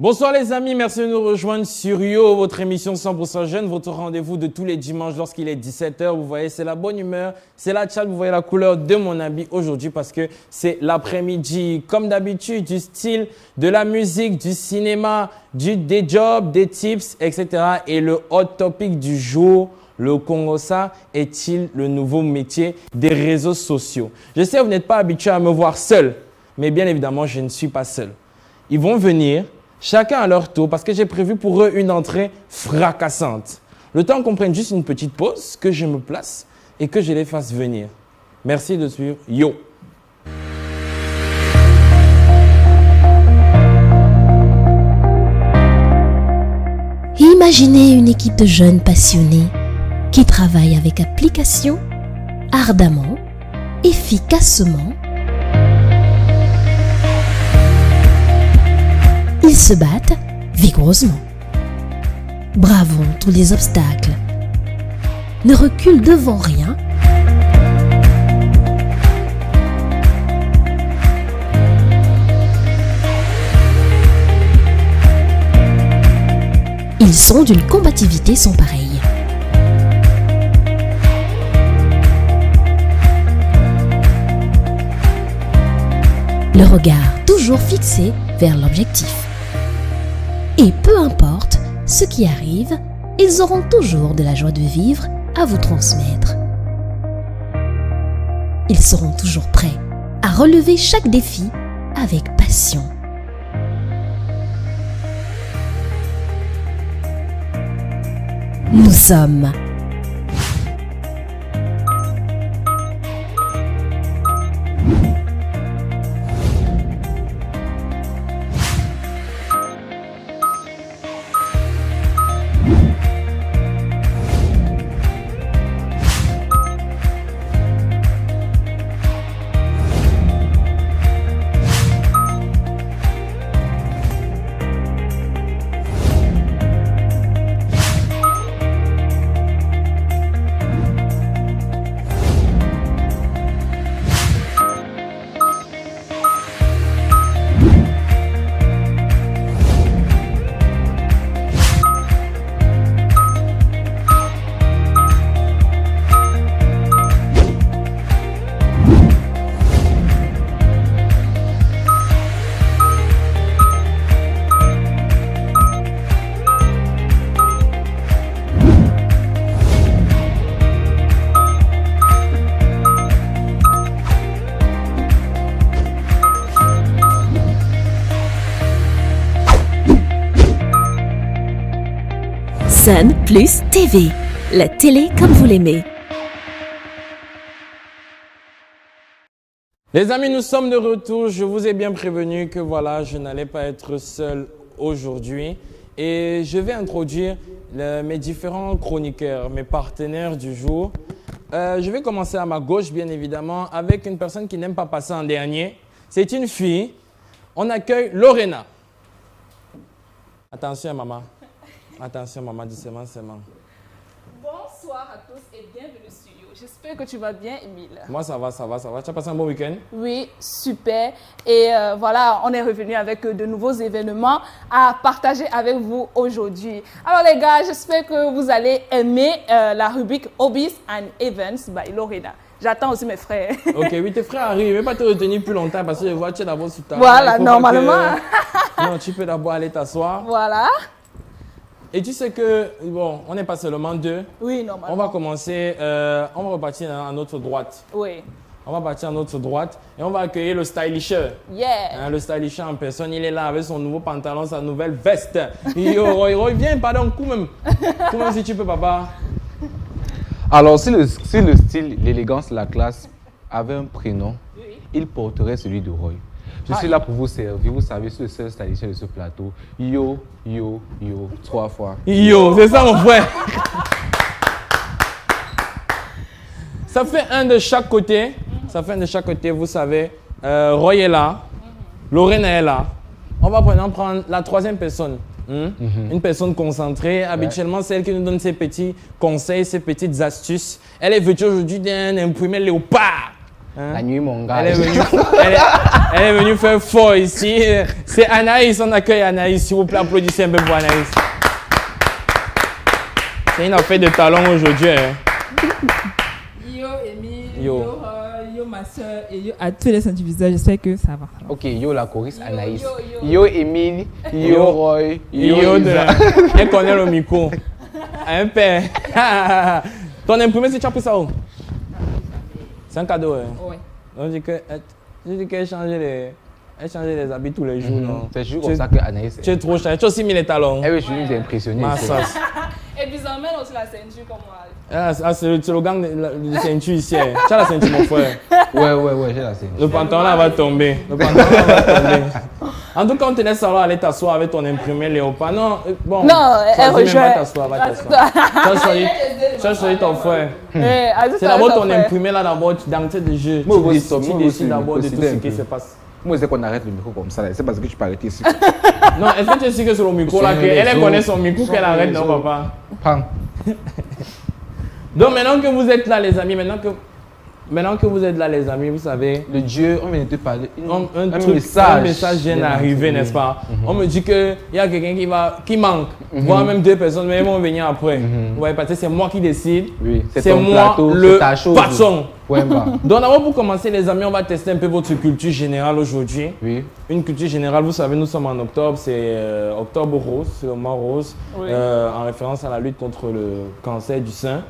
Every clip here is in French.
Bonsoir les amis, merci de nous rejoindre sur Yo, votre émission 100% jeune, votre rendez-vous de tous les dimanches lorsqu'il est 17h. Vous voyez, c'est la bonne humeur, c'est la chat, vous voyez la couleur de mon habit aujourd'hui parce que c'est l'après-midi. Comme d'habitude, du style, de la musique, du cinéma, des jobs, des tips, etc. Et le hot topic du jour, le Congossa est-il le nouveau métier des réseaux sociaux? Je sais que vous n'êtes pas habitué à me voir seul, mais bien évidemment, je ne suis pas seul. Ils vont venir, chacun à leur tour, parce que j'ai prévu pour eux une entrée fracassante. Le temps qu'on prenne juste une petite pause, que je me place et que je les fasse venir. Merci de suivre Yo. Imaginez une équipe de jeunes passionnés qui travaillent avec application, ardemment, efficacement. Ils se battent vigoureusement, bravant tous les obstacles, ne reculent devant rien. Ils sont d'une combativité sans pareille. Le regard toujours fixé vers l'objectif. Et peu importe ce qui arrive, ils auront toujours de la joie de vivre à vous transmettre. Ils seront toujours prêts à relever chaque défi avec passion. Nous sommes Sun Plus TV, la télé comme vous l'aimez. Les amis, nous sommes de retour. Je vous ai bien prévenu que voilà, je n'allais pas être seul aujourd'hui. Et je vais introduire mes différents chroniqueurs, mes partenaires du jour. Je vais commencer à ma gauche, bien évidemment, avec une personne qui n'aime pas passer en dernier. C'est une fille. On accueille Lorena. Attention, maman. Attention, maman, doucement, seulement. Bonsoir à tous et bienvenue sur Yo. J'espère que tu vas bien, Émile. Moi, ça va. Tu as passé un bon week-end? Oui, super. Et voilà, on est revenu avec de nouveaux événements à partager avec vous aujourd'hui. Alors les gars, j'espère que vous allez aimer la rubrique Hobbies and Events by Lorena. J'attends aussi mes frères. Ok, oui, tes frères arrivent. Ne vais pas te retenir plus longtemps parce que je vois que tu es d'abord sous ta... Voilà, normalement. Non, tu peux d'abord aller t'asseoir. Voilà. Et tu sais que, bon, on n'est pas seulement deux. Oui, normalement. On va commencer, on va repartir à notre droite. Oui. On va partir à notre droite et on va accueillir le stylisher. Yeah. Le stylisher en personne, il est là avec son nouveau pantalon, sa nouvelle veste. Il revient, pardon, coup même si tu peux, papa. Alors, si le style, l'élégance, la classe avait un prénom, Oui. il porterait celui de Roy. Je suis là pour vous servir. Vous savez, je suis le seul stylisher de ce plateau. Yo, 3 fois. Yo, c'est ça mon frère. Ça fait un de chaque côté. Vous savez. Roy est là. Lorena est là. On va prendre la troisième personne. Une personne concentrée. Habituellement, c'est elle qui nous donne ses petits conseils, ses petites astuces. Elle est vêtue aujourd'hui d'un imprimé léopard. Hein? La nuit, mon gars. Elle est venue faire fort ici. C'est Anaïs, on accueille Anaïs. S'il vous plaît, applaudissez un peu pour Anaïs. C'est une affaire de talent aujourd'hui. Hein. Yo, Emile, Yo. yo, ma soeur, et yo, à tous les individuels, j'espère que ça va. Ok, yo la choriste Anaïs. yo. Yo Emile, yo Roy, Yo de Isa. elle connaît le micro. Un père. Ton imprimé, c'est tu as pris ça où? C'est un cadeau. Hein? Ouais. On dit qu'elle changeait les habits tous les jours. Non? C'est juste comme ça que Anaïs. Tu es trop cher. Tu as aussi mis les talons. Elle veut juste nous impressionner. Ma sauce. Et puis, ça emmène aussi la ceinture comme moi. Ah, c'est le gang de ceinture ici. Hein. Tu as la ceinture, mon frère. Ouais, j'ai la scène. Le pantalon là va tomber. Le pantalon là va tomber. En tout cas, on te laisse alors aller t'asseoir avec ton imprimé Léopard. Non, bon. Non, elle choisis même, rejoint. Va t'asseoir. Tu as choisi ton frère. C'est d'abord ton imprimé là, d'abord, d'entrée de jeu. Moi, Tu aussi, décides d'abord de aussi, tout ce un qui peu. se passe. Moi, c'est qu'on arrête le micro comme ça. C'est parce que tu peux arrêter ici. Non, est-ce que tu es sûr que c'est le micro là, Sur les qu'elle réseaux. connaît son micro, qu'elle arrête, les non, réseaux. papa? Prends. Donc maintenant que vous êtes là, les amis, maintenant que vous êtes là, les amis, vous savez, Le Dieu, on vient de te parler. un message vient d'arriver, n'est-ce pas? On me dit qu'il y a quelqu'un qui manque, voire même deux personnes, mais ils vont venir après. Vous voyez, parce que c'est moi qui décide. Oui, C'est ton moi plateau, le c'est ta chose. patron. Ouais, bah. Donc d'abord pour commencer, les amis, on va tester un peu votre culture générale aujourd'hui. Oui. Une culture générale, vous savez, nous sommes en octobre, c'est Octobre Rose, c'est le mois rose, Oui. en référence à la lutte contre le cancer du sein.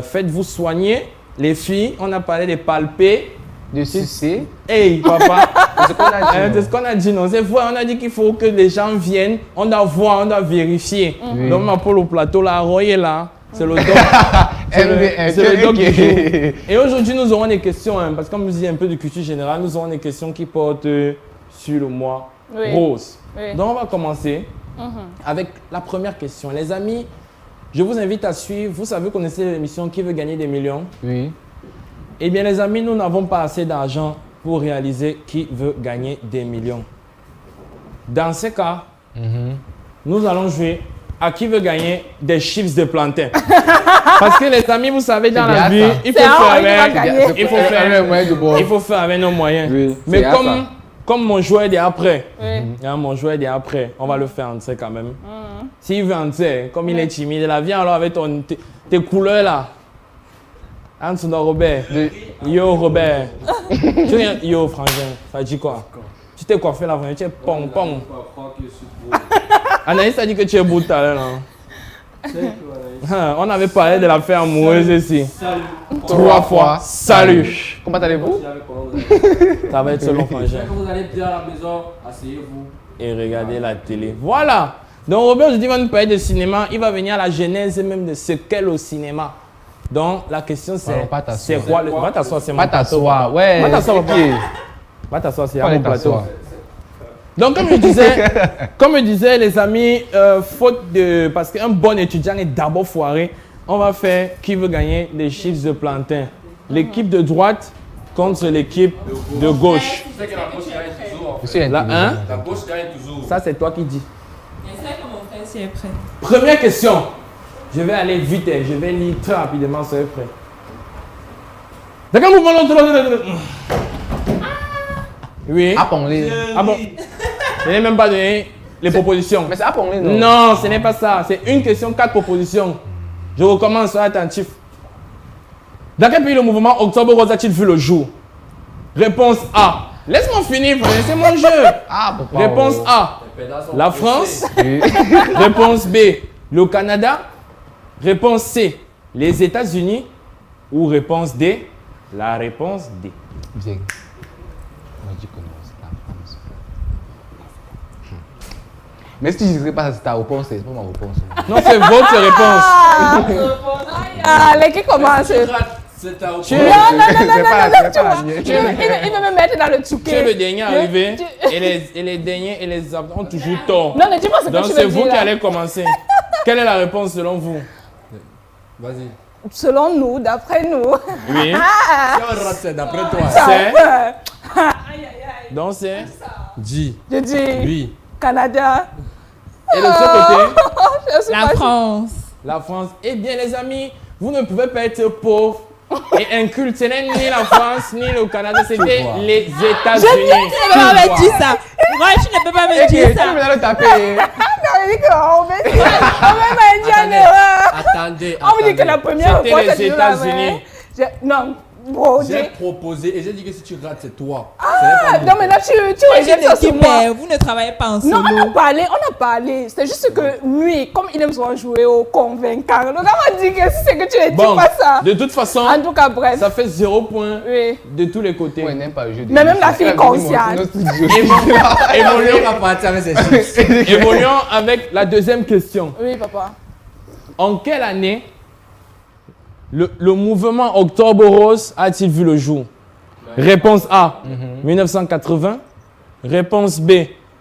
Faites-vous soigner, les filles, on a parlé des palpés. De sucer. Hey papa, C'est ce qu'on a dit. c'est ce qu'on a dit, non? C'est vrai, on a dit qu'il faut que les gens viennent, on doit voir, on doit vérifier. Oui. Donc ma Paul au plateau, là, Roy est là, c'est le doc. MVN, C'est le doc du ok. jour. Et aujourd'hui, nous aurons des questions, hein, parce que comme je dis un peu de culture générale, nous aurons des questions qui portent sur le mois Oui. rose. Oui. Donc, on va commencer avec la première question. Les amis, je vous invite à suivre. Vous savez, vous connaissez l'émission Qui veut gagner des millions? Oui. Eh bien, les amis, nous n'avons pas assez d'argent pour réaliser Qui veut gagner des millions. Dans ce cas, nous allons jouer à Qui veut gagner des chips de plantain. Parce que les amis, vous savez, dans C'est la bien vie, ça. il faut C'est faire un, il va avec. gagner. Il faut faire un moyen de bord. Il faut faire avec nos moyens. Oui, Mais c'est ça. comme mon joueur est après, Oui. mon joueur est après, on va le faire entrer quand même. S'il veut entrer, comme il est timide, il vient alors avec tes couleurs là. Entre dans Robert. Yo Robert. Tu viens, yo frangin, ça dit quoi? Tu t'es coiffé là, frangin, tu es pong pong. Anaïs a dit que tu es beau tout à l'heure. On avait parlé de l'affaire amoureuse ici. 3 fois, salut. Comment allez-vous? Ça va être selon frangin. J'espère que vous allez bien à la maison, asseyez-vous. Et regardez la télé. Voilà. Donc Robert aujourd'hui va nous parler de cinéma. Il va venir à la genèse même de ce qu'est le cinéma. Donc la question c'est, Alors, pas t'asseoir. c'est quoi le... Va t'asseoir, c'est mon Va plateau. t'asseoir, ouais. Va t'asseoir, papa. Ok. Va t'asseoir, c'est à Faut aller mon plateau. t'asseoir. Donc comme je disais les amis, faute de... Parce qu'un bon étudiant est d'abord foiré, on va faire qui veut gagner des chips de plantain. L'équipe de droite contre l'équipe de gauche. Tu sais que la gauche gagne toujours. Je suis Là, intelligent. hein? La gauche gagne toujours. Ça c'est toi qui dis. J'espère que mon frère s'y est prêt. Première question. Je vais aller vite, je vais lire très rapidement, soyez prêts. D'accord, mouvement l'autre. Oui. Appelez. Ah bon. Je n'ai même pas donné les propositions. Mais c'est appelé, non? Non, ce n'est pas ça. C'est une question, 4 propositions. Je recommence, soyez attentifs. Dans quel pays le mouvement Octobre Rose a-t-il vu le jour? Réponse A. Laisse-moi finir, frère, c'est mon jeu. Ah, papa. Réponse A. Les pédales sont La pressées. France. Oui. Réponse B, le Canada. Réponse C, les États-Unis. Ou réponse D, la réponse D. Bien. On dit que non, c'est la France. Mais si tu ne dirais pas c'est ta réponse, c'est pas ma réponse. Non, c'est votre réponse. Ah, les qui commencent. C'est ta Tu Non, es, non, non, non, C'est non, pas- non, c'est non, tu pas la vois. mienne. Il veut me mettre dans le tu es touquet. le dernier arrivé et les derniers et les autres ont toujours tort. Non, mais dis-moi ce que Donc tu c'est veux vous dire. qui là. allez commencer. Quelle est la réponse selon vous? Vas-y. Selon nous, d'après nous. Oui. Si on rate, c'est d'après toi. C'est. Ouais. Donc c'est. Dis. Je dis Oui. Canada. Et de ce côté, Je suis La pas- France. la France. Eh bien les amis, vous ne pouvez pas être pauvre Et inculte, ce n'est ni la France, ni le Canada, c'était vois. les Tu ne États-Unis. peux pas me dire ça. Moi, tu ne peux pas me dire ça. Tu le taper. On dit qu'on met un erreur. Attendez, On vous dit que la première C'était fois, les c'est toujours la États-Unis. vraie. Non, bro, J'ai dis- proposé et j'ai dit que si tu rates, c'est toi. Ah, non, mais là, tu C'est rejettes une ça sur équipe, moi. mais vous ne travaillez pas en Non, solo. on a parlé. C'est juste que lui, comme il aime souvent jouer au convaincant, donc on m'a dit que si c'est que tu ne dis Bon, pas ça. de toute façon, En tout cas, bref. ça fait 0 point Oui. de tous les côtés. Moi, il n'aime pas le jeu de Mais même la fille consciente. Évoluons, on va partir avec ses chips. Évoluons avec la deuxième question. Oui, papa. En quelle année le mouvement Octobre Rose a-t-il vu le jour? Réponse A, 1980. Réponse B,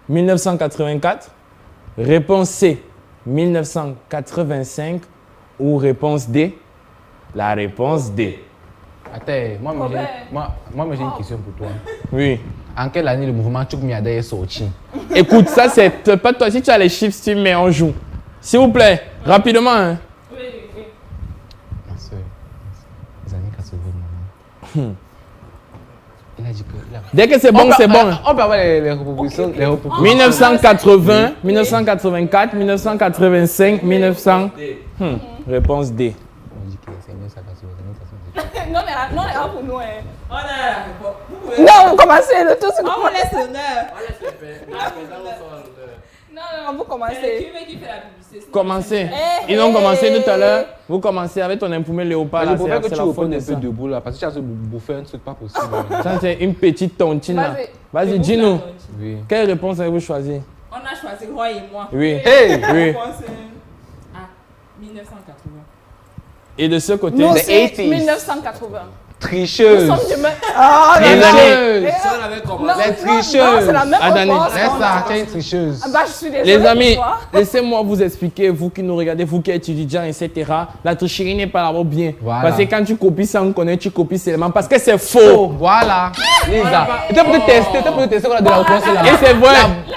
1984. Réponse C, 1985. Ou réponse D? La réponse D. Attends, moi, j'ai une question pour toi. Oui. En quelle année le mouvement Tchouk Miada est sorti? Écoute, ça c'est pas toi. Si tu as les chiffres, tu mets en joue. S'il vous plaît, rapidement. Hein. Ma soeur, les années 80, maman. Il a dit que... Dès que c'est bon, c'est bon. On peut avoir les propositions. 1980, 1984, 1985, 1900. Réponse D. On dit que c'est 1980, Non, mais non, mais pour nous. Hein. On a la réponse. Vous pouvez- Non, vous commencez le tout. On vous laisse l'honneur. Non, vous C'est commencez. l'équipe qui fait la publicité. sinon- Commencez. Eh, Ils ont commencé eh. tout à l'heure. Vous commencez avec ton imprimé léopard. Je Là, préfère que c'est tu la faute reprennes de un ça. peu debout là, parce que tu as de bouffer un truc pas possible. Ça, c'est une petite tontine là. Vas-y. Vas-y, dis-nous. Oui. Quelle réponse avez-vous choisi? On a choisi Roy et moi. Oui. Hey! Oui. Réponse, à 1980. Et de ce côté, Nous, The c'est 80s. 1980. Nous Tricheuse! sommes du même. Ah, Les là, là. Tricheuse! Si on avait Non, commencé. Les non, tricheuses. non, c'est la même Adani. réponse. Laisse On ça, a- tu es une tricheuse. Ah, bah, je suis désolée. les amis, pour toi. laissez-moi vous expliquer, vous qui nous regardez, vous qui êtes étudiants, etc. La tricherie n'est pas d'abord bien. Voilà. Parce que quand tu copies sans connaître, tu copies seulement parce que c'est faux. Oh, voilà! Lisa, tu peux tester qu'on a de la réponse là. Et c'est vrai.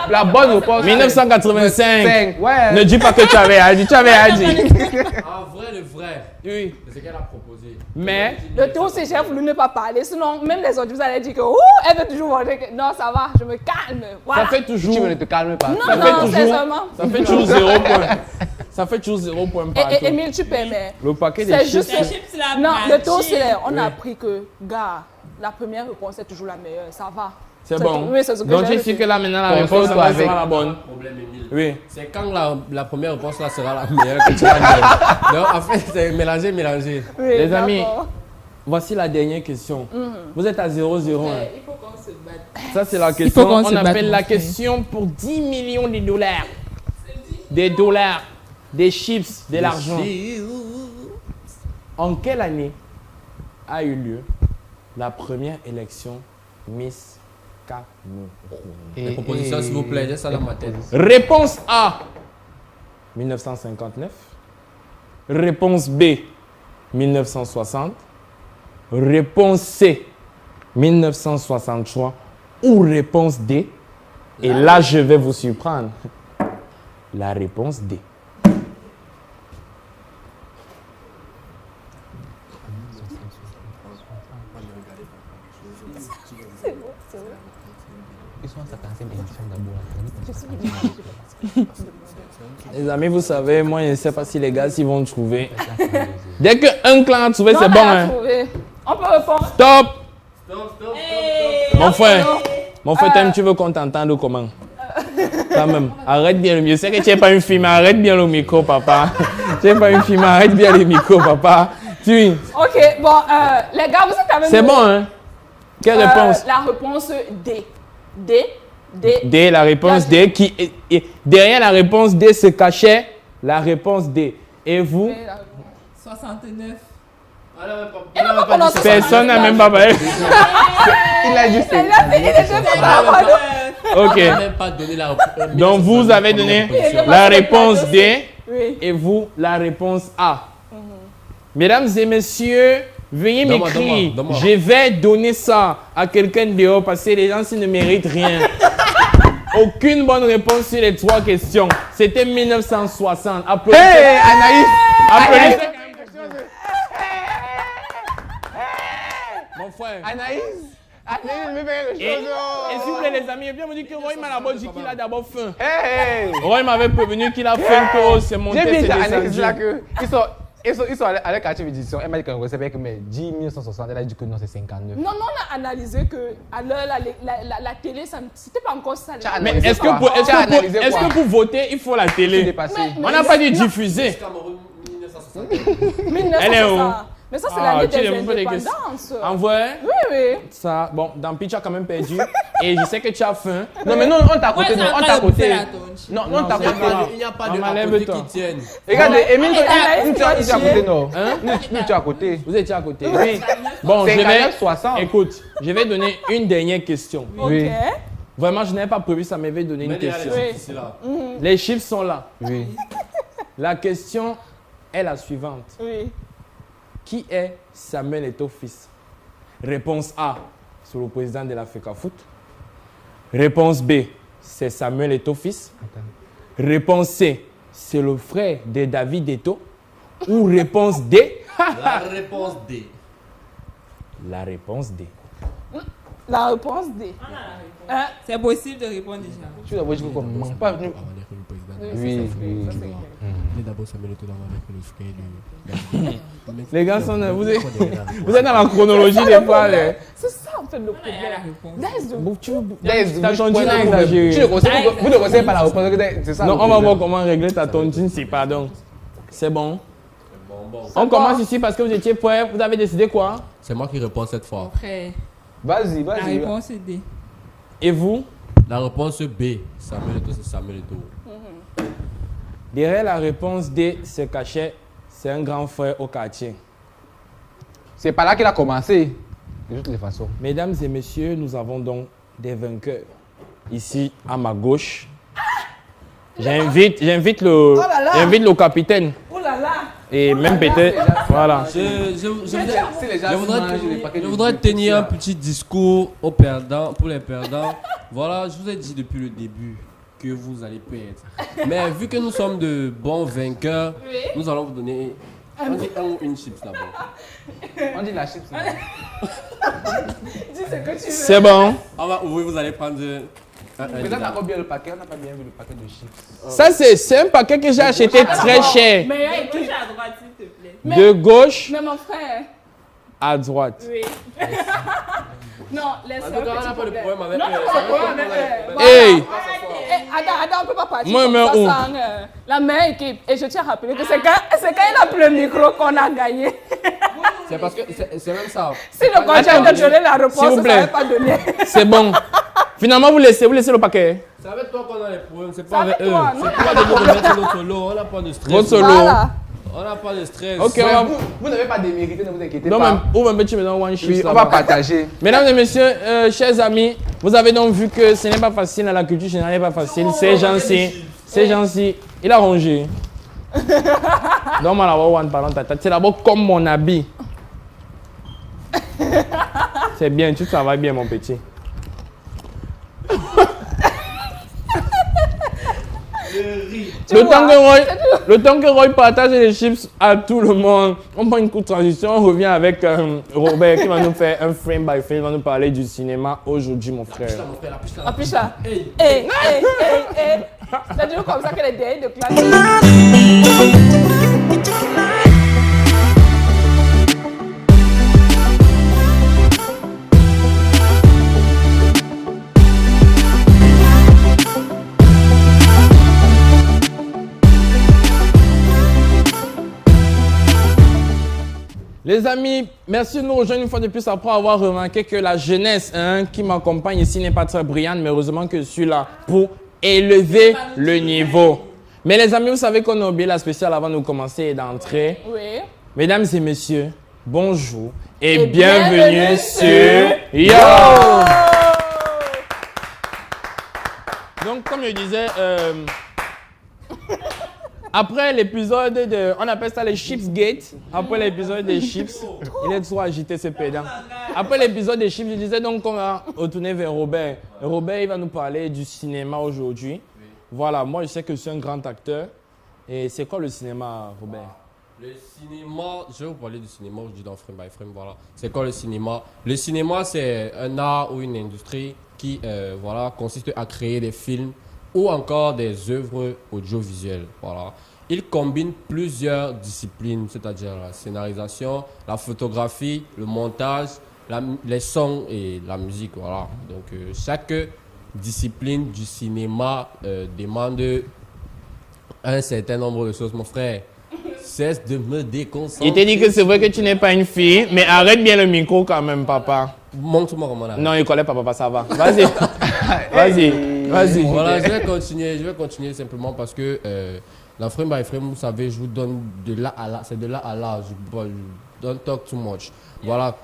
La bonne réponse. 1985. Ouais. Ne dis pas que tu avais à dire. Tu avais à dire. En vrai, le vrai. Oui. C'est ce qu'elle a proposé. Mais, Le tour, c'est j'ai voulu ne pas parler. Sinon, même les autres, vous allez dire que ouh, elle veut toujours montrer que non, ça va, je me calme. Voilà. ça fait toujours. Tu ne te calmes pas. Non, ça non, fait c'est toujours- seulement. Ça fait toujours 0 point. Ça fait toujours 0 point partout. Et Émile, tu permets. Le paquet des C'est chips. juste. Les chips là. Non, le tour, magiques. c'est on a Oui. appris que, gars, la première réponse est toujours la meilleure. Ça va. C'est bon. Oui, c'est ce que Donc, j'ai tu sais retenu. que là, maintenant, la Console-toi réponse sera avec- la bonne. Problème, Émile. Oui. C'est quand la première réponse là sera la meilleure que tu vas dire. Donc, en fait, c'est mélanger. Oui, Les amis, d'accord. voici la dernière question. Vous êtes à 0-0. hein. Il faut qu'on se batte. Ça, c'est la faut question. qu'on se On batte, appelle mon la frère. question pour 10 millions de dollars. Des dollars, des chips, de l'argent. En quelle année a eu lieu la première élection Miss Cameroun? Les propositions, s'il vous plaît, j'ai ça dans ma tête. Réponse A, 1959. Réponse B, 1960. Réponse C, 1963. Ou réponse D. Et là, je vais vous surprendre. La réponse D. Ils sont à sa 15e émission d'abord. Les amis, vous savez, moi, je ne sais pas si les gars s'ils vont trouver. Dès qu'un clan a trouvé, Non, c'est elle bon. a Hein. trouvé. On peut répondre. Stop! Hey, Mon frère, toi, tu veux qu'on t'entende comment? Quand même, arrête bien le micro. Je sais que tu n'es pas une fille, mais arrête bien le micro, papa. Tu n'es pas une fille, mais arrête bien le micro, papa. Tu, Ok, bon, les gars, vous êtes avec c'est nous? bon, hein? Quelle réponse? La réponse D. D. D. D, la réponse D. Et derrière la réponse D se cachait la réponse D. Et vous? 69. Personne n'a même pas parlé. Il a dit c'est. Il était pas Ok. On n'a même pas donné la réponse. Donc vous avez donné proposition. la réponse D Oui. et vous la réponse A. Mesdames et messieurs, veuillez Donne-moi, m'écrire. donne-moi. Je vais donner ça à quelqu'un dehors parce que les gens ne méritent rien. Aucune bonne réponse sur les 3 questions. C'était 1960. Applaudissez. Hey, Anaïs! Applaudissez. frère. Anaïs, me fait quelque Et chose. s'il vous plaît, les amis, viens me dire que Roy m'a d'abord dit qu'il a d'abord faim. Hey! Roy m'avait prévenu qu'il a faim, que c'est mon J'ai tête vu est Anaïs là descendu. que ils sont allés à la quartier méditation. Elle m'a dit qu'elle recevait que mais 10 160. Elle a dit que non, c'est 59. Non, on a analysé que à l'heure, la télé, c'était pas encore ça. Tiens, Mais analysé est-ce quoi? Tu as analysé quoi? que pour voter, il faut la C'est télé? dépassé. On n'a pas dit diffuser. Cameroun 1960. 1960. Elle est où? Mais ça, c'est Ah, l'année tu des me poses des questions. indépendances. En vrai, Oui, oui. ça, bon, dans Pitch, tu as quand même perdu. Et je sais que tu as faim. Non, mais non, on t'a côté, non, on t'a côté. Non, non, t'as c'est côté. pas grave. Il n'y a pas Maman, de à côté lève-toi. qui tienne. Regardez, Emile, Anaïs, tu es à côté, non? Hein? Nous, tu es à côté. Vous étiez à côté. Oui. Bon, je vais. 59-60. Écoute, je vais donner une dernière question. Oui. Ok. Vraiment, je n'avais pas prévu ça, mais je vais donner une Mais il y a question. les Oui. chiffres ici là. Les chiffres sont là. Oui. La question est la suivante. Oui. Qui est Samuel Eto'o fils? Réponse A, c'est le président de la FECAFOOT. Réponse B, c'est Samuel Eto'o fils. Réponse C, c'est le frère de David Eto'o. Ou réponse D? La réponse D. La réponse D. La réponse D. Hein? C'est possible de répondre déjà. Tu dois dire qu'on ne manque pas. On va dire que le président. Oui, oui, Ça, c'est oui. vrai. Il est d'abord Samuel Eto'o avec le frère de. Les gars, vous êtes dans la chronologie des fois. là. C'est ça, en fait, le Il y a la problème. réponse. That is the- T'as ton jean à exagérer. Vous ne recevez pas la réponse. C'est ça. Non, le on va problème. voir comment régler ta tontine, c'est pardon. C'est bon. On commence ici parce que vous étiez prêts. Vous avez décidé quoi? C'est moi qui réponds cette fois. Après, Vas-y, la vas-y. réponse est D. Et vous? La réponse B. Samuel Eto'o, c'est Samuel Eto'o. Derrière la réponse D se cachait, c'est un grand frère au quartier. C'est par là qu'il a commencé. De toutes les façons. Mesdames et messieurs, nous avons donc des vainqueurs. Ici, à ma gauche. J'invite j'invite le capitaine. Oh là là. Et même peut-être, voilà. Je voudrais tenir un petit discours aux perdants, pour les perdants. Voilà, je vous ai dit depuis le début que vous allez perdre. Mais vu que nous sommes de bons vainqueurs, nous allons vous donner on dit un ou une chips d'abord. On dit la chips. Dis ce que tu veux. C'est bon. On va ouvrir, vous allez prendre un Mais là, on n'a pas bien le paquet. On n'a pas bien vu le paquet de chips. Ça, c'est un paquet que j'ai acheté très cher. Mais, Touche à droite, s'il te plaît. De gauche mais mon frère. à droite. Oui. Non, laisse En tout cas, on n'a pas de problème avec Non, eux. non, Ça pas de veut problème pas avec qu'on a eux. des- Voilà. Hey! Ada, on ne peut pas partir Moi, comme mais ça où? sans la meilleure équipe. Et je tiens à rappeler que c'est quand il a pris le micro qu'on a gagné. C'est parce que c'est même ça. Si le coach Attends, avait donné la s'il réponse, vous ça plaît. n'avait pas donné. C'est bon. Finalement, vous laissez le paquet. C'est avec toi qu'on a les problèmes, c'est C'est pas avec avec eux. toi, C'est nous, pas de nous remettre notre lot, on n'a pas de stress. Votre solo. Voilà. On n'a pas de stress. Ok, on Ouais, va. vous n'avez pas démérité, ne vous inquiétez Non, pas. même, ou même tu me donnes one Oui, chips on là-bas. va partager. Mesdames et messieurs, chers amis, vous avez donc vu que ce n'est pas facile, la culture générale n'est pas facile. C'est gentil. C'est gentil. Il a rongé. Donc, moi, là-bas, one parlant ta tête. C'est d'abord comme mon habit. C'est bien, tu travailles bien, mon petit. Le temps que Roy partage les chips à tout le monde, on prend une courte transition, on revient avec Robert qui va nous faire un frame by frame, va nous parler du cinéma aujourd'hui, mon frère. Appuie là. Hey. C'est toujours comme ça que les derniers de classe. Les amis, merci de nous rejoindre une fois de plus après avoir remarqué que la jeunesse qui m'accompagne ici n'est pas très brillante, mais heureusement que je suis là pour élever le niveau. Mais les amis, vous savez qu'on a oublié la spéciale avant de commencer et d'entrer. Oui. Mesdames et messieurs, bonjour et Et bienvenue bienvenue sur Yo! Donc, comme je disais, après l'épisode de... On appelle ça les Chips Gate. Après l'épisode des Chips. Il est trop agité ce pédant. Après l'épisode des Chips, je disais donc qu'on va retourner vers Robert. Robert, il va nous parler du cinéma aujourd'hui. Voilà, moi je sais que je suis un grand acteur. Et c'est quoi le cinéma, Robert? Le cinéma, je vais vous parler du cinéma aujourd'hui dans Frame by Frame. Voilà. C'est quoi le cinéma? Le cinéma, c'est un art ou une industrie qui consiste à créer des films ou encore des œuvres audiovisuelles. Voilà. Il combine plusieurs disciplines, c'est-à-dire la scénarisation, la photographie, le montage, les sons et la musique. Voilà. Donc, chaque discipline du cinéma demande un certain nombre de choses, mon frère. Cesse de me déconcentrer. Il t'a dit que c'est vrai que tu n'es pas une fille, mais arrête bien le micro quand même, papa. Montre-moi comment on a. Non, il connaît pas, papa, ça va. Vas-y. Vas-y. Voilà, je vais continuer simplement parce que dans Frame by Frame, vous savez, je vous donne de là à là. C'est de là à là. Je don't talk too much. Voilà.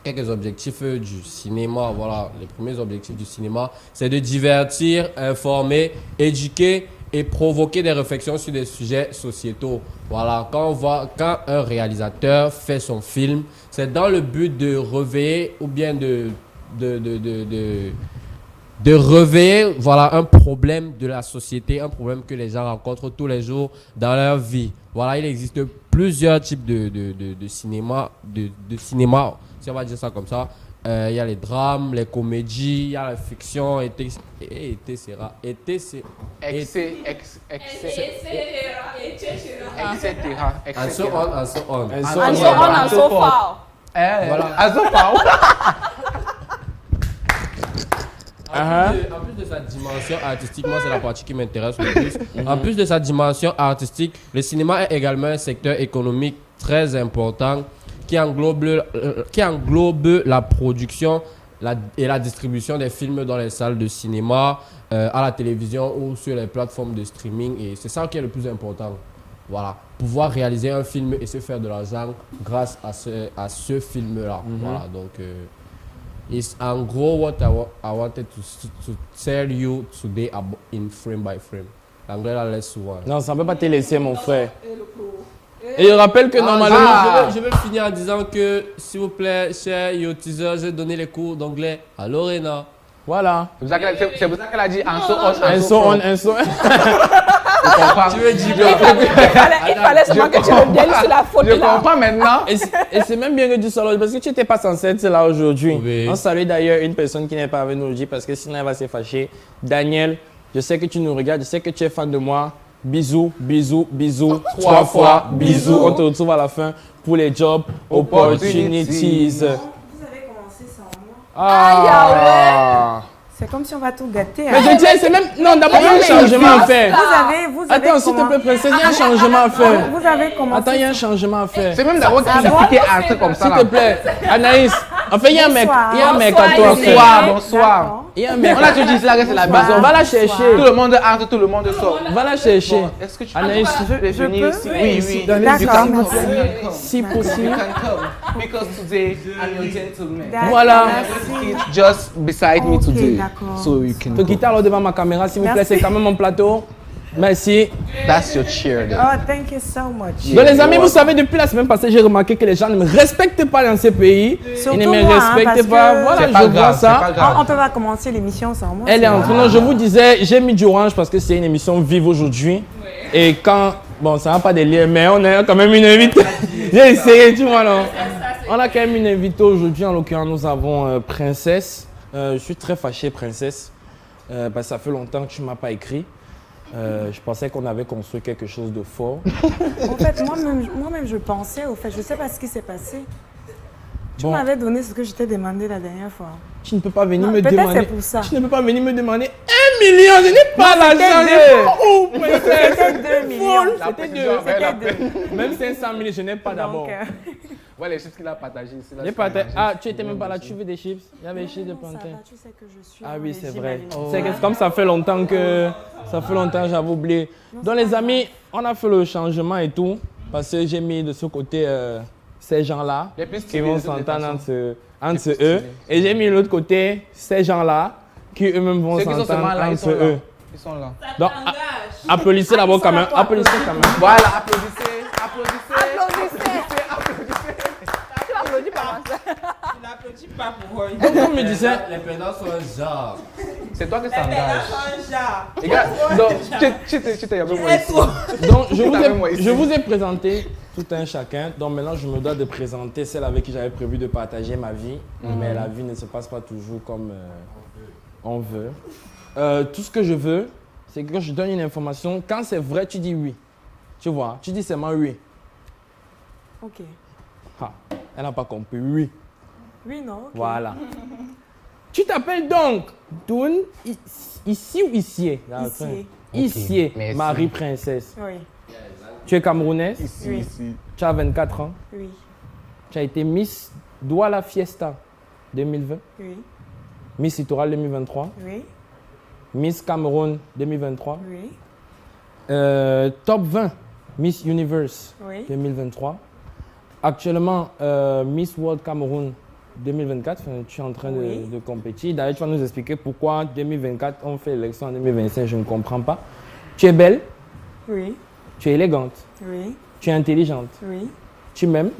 Quelques objectifs du cinéma. Voilà, les premiers objectifs du cinéma, c'est de divertir, informer, éduquer et provoquer des réflexions sur des sujets sociétaux. Voilà, quand un réalisateur fait son film, c'est dans le but de réveiller ou bien de réveiller un problème de la société, un problème que les gens rencontrent tous les jours dans leur vie. Voilà, il existe plusieurs types de cinéma, si on va dire ça comme ça. Il y a les drames, les comédies, il y a la fiction, etc. And so on. And so far. En plus de sa dimension artistique, moi c'est la partie qui m'intéresse le plus. En plus de sa dimension artistique, le cinéma est également un secteur économique très important qui englobe la production et la distribution des films dans les salles de cinéma, à la télévision ou sur les plateformes de streaming. Et c'est ça qui est le plus important. Voilà, pouvoir réaliser un film et se faire de l'argent grâce à ce film-là. Voilà, donc it's en gros what I wanted to tell you today in Frame by Frame. L'anglais la laisse souvent. Non, ça ne peut pas te laisser, mon frère. Et je rappelle que normalement... Je vais finir en disant que, s'il vous plaît, cher Yo Teaser, j'ai donné les cours d'anglais à Lorena. Voilà. C'est pour ça qu'elle a dit un so on. Tu veux dire Il fallait seulement que tu reviennes sur la faute Je là. comprends maintenant. Et c'est même bien que tu sois là, parce que tu n'étais pas censé être là aujourd'hui. Oui. On salue d'ailleurs une personne qui n'est pas avec nous aujourd'hui, parce que sinon elle va se fâcher. Daniel, je sais que tu nous regardes, je sais que tu es fan de moi. Bisous, bisous, bisous. 3 fois, bisous. On te retrouve à la fin pour les job opportunities. Vous avez commencé sans moi. C'est comme si on va tout gâter. Mais je tiens, c'est même... Non, d'abord, il y a un changement à faire. Vous avez Attends, s'il te plaît, princesse, il y a un changement à faire. Vous avez commencé. Attends, il y a un changement à faire. C'est même d'abord qu'il expliquait un truc comme ça. S'il te plaît, Anaïs, en fait, il y a un mec à toi. Bonsoir. Il y a un mec. On a dit là que c'est la maison. Va la chercher. Tout le monde entre, tout le monde sort. Va la chercher. Est-ce que tu Anaïs, peux venir ici? Oui. D'accord, merci. si possible. Because today I'm your gentleman. Voilà. Just beside me Ok, today. d'accord. So you can Te quitter alors devant ma caméra, s'il vous plaît, Merci. c'est quand même mon plateau. Merci. That's your chair there. Oh, thank you so much. Donc les amis, vous savez, depuis la semaine passée, j'ai remarqué que les gens ne me respectent pas dans ces pays. Surtout Ils ne me moi, respectent parce pas. que- Voilà, C'est pas je vois grave, c'est pas ça. grave. On peut pas commencer l'émission sans moi. Elle est en c'est- train. Non, je vous disais, j'ai mis du orange parce que c'est une émission vive aujourd'hui. Et quand. Bon, ça n'a pas de lien, mais on a quand même une invitée. J'ai essayé, tu vois, non? On a quand même une invitée aujourd'hui. En l'occurrence, nous avons Princesse. Je suis très fâché, Princesse. Parce que ça fait longtemps que tu ne m'as pas écrit. Je pensais qu'on avait construit quelque chose de fort. En fait, moi-même, je pensais, au fait, je sais pas ce qui s'est passé. Tu Bon. m'avais donné ce que je t'ai demandé la dernière fois. Tu ne peux pas venir Non, me peut-être demander. c'est pour ça. Tu ne peux pas venir me demander 1 million. Je n'ai pas Non, c'était l'argent. deux. Oh, Princesse. C'était 2 millions. C'était deux. C'était 2. Même 500 000, je n'ai pas d'abord. Donc, Ouais, les chips qu'il a partagés ici. là, J'ai c'est pas pas Ah, tu étais même pas là, tu veux des chips? Il y avait des chips de non, ça plantain. va, tu sais que je suis Ah en oui, c'est régime vrai. alimentaire. C'est que comme ça fait longtemps que j'avais oublié. Donc les amis, on a fait le changement et tout parce que j'ai mis de ce côté ces gens-là Les plus qui stylés vont de toutes les s'entendre façons. entre eux et j'ai mis de l'autre côté ces gens-là qui eux-mêmes vont Ceux qui sont s'entendre seulement là, ils entre sont là. eux. Ils sont là. Donc applaudissez d'abord quand même. Applaudissez quand même. Voilà, applaudissez. Tu l'applaudis pas comme ça. Tu n'applaudis pas pour eux. Donc comme me disait, les perdants sont un genre. C'est toi qui s'engage. Chanja. Les gars, donc, tu t'es avec moi ici. donc je Avec moi vous ici. ai présenté Tout un chacun. Donc maintenant, je me dois de présenter celle avec qui j'avais prévu de partager ma vie. Mais la vie ne se passe pas toujours comme on veut. Tout ce que je veux, c'est que quand je donne une information, quand c'est vrai, tu dis oui. Tu vois, tu dis seulement oui. Ok. Ah, elle n'a pas compris, oui. Oui, non. ok. Voilà. Tu t'appelles donc Doun ici ou ici? Ici. Ici, merci. Marie-Princesse. Oui. Tu es camerounaise, Oui. tu as 24 ans, Oui. tu as été Miss Douala Fiesta 2020, Oui. Miss Littoral 2023, Oui. Miss Cameroun 2023, Oui. Top 20 Miss Universe Oui. 2023. Actuellement, Miss World Cameroun 2024, enfin, tu es en train Oui. de compétir. D'ailleurs, tu vas nous expliquer pourquoi 2024, on fait l'élection en 2025, je ne comprends pas. Tu es belle, Oui. tu es élégante, Oui. tu es intelligente, Oui. tu m'aimes.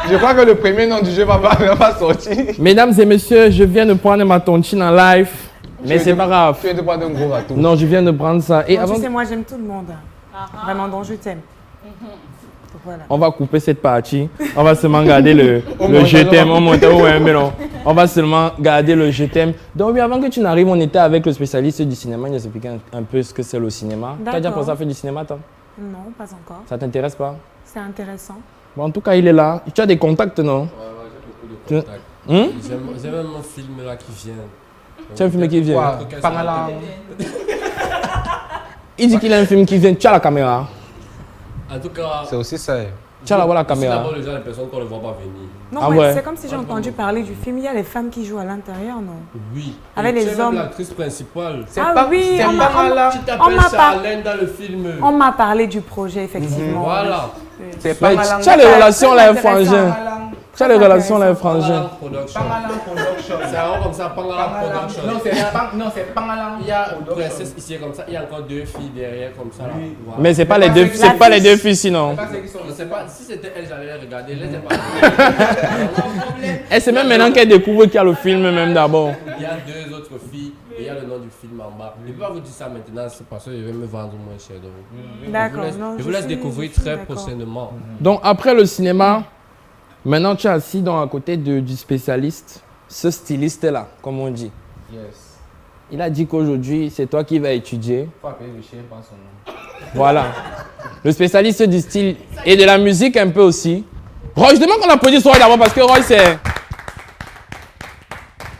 Je crois que le premier nom du jeu va pas sortir. Mesdames et messieurs, je viens de prendre ma tontine en live, mais c'est pas grave. Tu viens de prendre un gros râteau. Non, je viens de prendre ça. Et Bon, avant, tu sais, moi, j'aime tout le monde. Vraiment, donc je t'aime. Donc, voilà. on va couper cette partie. On va seulement garder le montage, je t'aime. Ouais, mais non. On va seulement garder le je t'aime. Donc oui, avant que tu n'arrives, on était avec le spécialiste du cinéma. Il nous a expliqué un peu ce que c'est le cinéma. Tu as déjà D'accord. pensé à faire du cinéma, toi? Non, pas encore. Ça t'intéresse pas? C'est intéressant. Bon, en tout cas, il est là. Tu as des contacts, non? Ouais, j'ai beaucoup de contacts. J'ai même un film là qui vient. Tu as un film qui vient? Quoi? Pangala. Il dit qu'il a un film qui vient. Tu as la caméra. En tout cas, C'est aussi ça. Tu as la c'est caméra. d'abord les gens, les personnes qu'on ne voit pas venir. Non, Ah mais ouais. c'est comme si j'ai entendu parler du film. Il y a les femmes qui jouent à l'intérieur, non? Oui. Avec Et les tu es même hommes. l'actrice principale. Ah oui, c'est on m'a- Pangala. Tu On t'appelles m'a pas- Charlène dans le film. On m'a parlé du projet, effectivement. Voilà. C'est Mais Pangala. tu as les relations là, Très intéressant. frangin. Tu as les relations là, frangin. Pangalang Production. C'est vraiment comme ça, Pangalang Production. c'est Pangala. Il y a une princesse ici comme ça, il y a encore deux filles derrière comme ça. Là. Voilà. Mais c'est pas les deux, c'est pas les deux filles sinon. Je sais pas, si c'était elle, j'allais les regarder. Les ai pas. Et c'est même maintenant qu'elle découvre qu'il y a le film même d'abord. Il y a deux autres filles et il y a le nom du film en bas. Je ne peux pas vous dire ça maintenant, c'est parce que je vais me vendre moins cher de vous. D'accord. non, Je vous laisse suis- découvrir je suis très d'accord. prochainement. Donc après le cinéma, maintenant tu es assis donc à côté du spécialiste, ce styliste là, comme on dit. Yes. Il a dit qu'aujourd'hui c'est toi qui vas étudier. Faut appeler le chien par son nom. Voilà. Le spécialiste du style et de la musique un peu aussi. Roy, je demande qu'on applaudisse Roy d'abord parce que Roy c'est...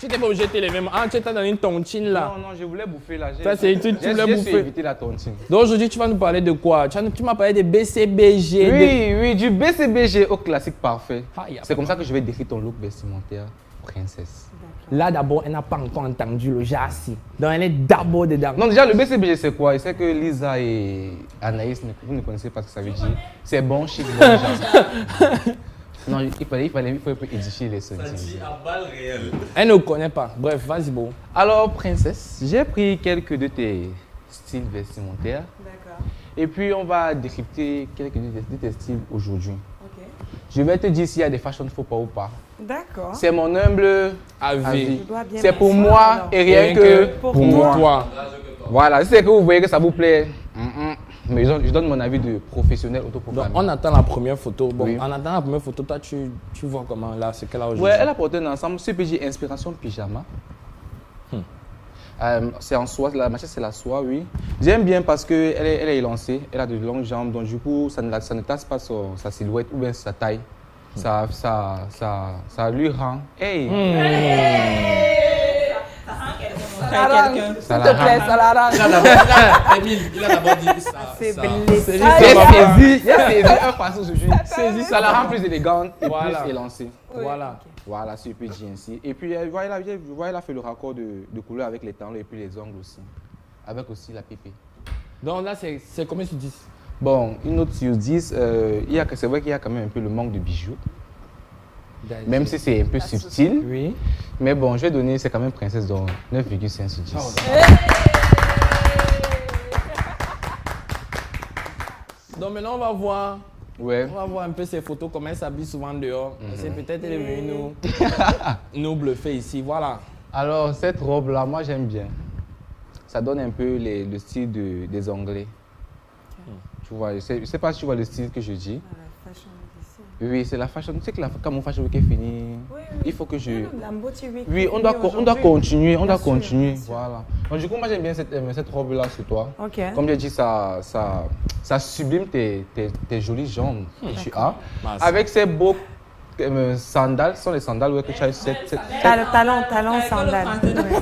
Tu t'es pas obligé de te lever. Ah, tu t'as donné une tontine là. Non, je voulais bouffer là. Ça, c'est tu voulais J'ai bouffer. éviter la tontine. Donc aujourd'hui tu vas nous parler de quoi? Tu m'as parlé des BCBG. Oui, du BCBG au classique parfait. Ah, y a C'est comme ça que je vais décrire ton look vestimentaire, princesse. Là d'abord, elle n'a pas encore entendu le jassi. Donc elle est d'abord dedans. Non, déjà, le BCBG, c'est quoi? C'est que Lisa et Anaïs, vous ne connaissez pas ce que ça veut dire. C'est bon, chic, bon genre. Non, il fallait édifier les sentiments. à balle réelle. Elle ne connaît pas. Bref, vas-y, bon. Alors, princesse, j'ai pris quelques de tes styles vestimentaires. D'accord. Et puis, on va décrypter quelques de tes styles aujourd'hui. Ok. Je vais te dire s'il y a des fashion faux pas ou pas. D'accord. C'est mon humble Avis. avis. Je dois bien C'est pour m'asseoir, moi alors. et rien que pour pour moi. moi. Toi. Voilà, si c'est que vous voyez que ça vous plaît, mais je donne mon avis de professionnel Donc autoproclamé. on attend la première photo. Bon, Oui. en attendant la première photo, toi tu vois comment là, ce qu'elle a aujourd'hui. Ouais, elle a porté un ensemble CPJ Inspiration Pyjama. C'est en soie, la machette c'est la soie, oui. J'aime bien parce qu'elle est élancée, elle a de longues jambes, donc du coup ça ne tasse pas sa silhouette ou bien sa taille. Ça lui rend. Hey! Ça la rend. quelqu'un. S'il te plaît, ça la rend. Il a d'abord dit ça. C'est ça. blessé. Il y a saisi un passage aujourd'hui. Ça la rend plus élégante et Voilà. plus élancée. Voilà. Voilà, c'est un peu GNC. Et puis, voilà, elle a fait le raccord de couleur avec les talons et puis les ongles aussi. Avec aussi la pépé. Donc là, c'est combien sur 10? Bon, une autre sur 10, c'est vrai qu'il y a quand même un peu le manque de bijoux. Même si c'est un peu subtil. Oui. Mais bon, je vais donner, c'est quand même princesse, donc 9,5 sur 10. Donc maintenant, on va voir. Ouais. On va voir un peu ses photos, comment elle s'habille souvent dehors. C'est peut-être elle est venue nous bluffer ici. Voilà. Alors, cette robe-là, moi j'aime bien. Ça donne un peu le style des Anglais. Tu vois, je sais pas si tu vois le style que je dis. La fashion week ici. Oui, c'est la fashion. Tu sais que quand mon fashion week est fini, Oui. il faut que je... Non, la Mboti week. Oui, on est doit, finie on doit aujourd'hui. continuer, on doit Bien sûr, continuer. bien sûr. Voilà. Donc, du coup, moi, j'aime bien cette robe-là sur toi. Ok. Comme j'ai dit, ça sublime tes jolies jambes que tu as. Merci. Avec ces beaux sandales, ce sont les sandales ouais, que tu as. Talon, sandales.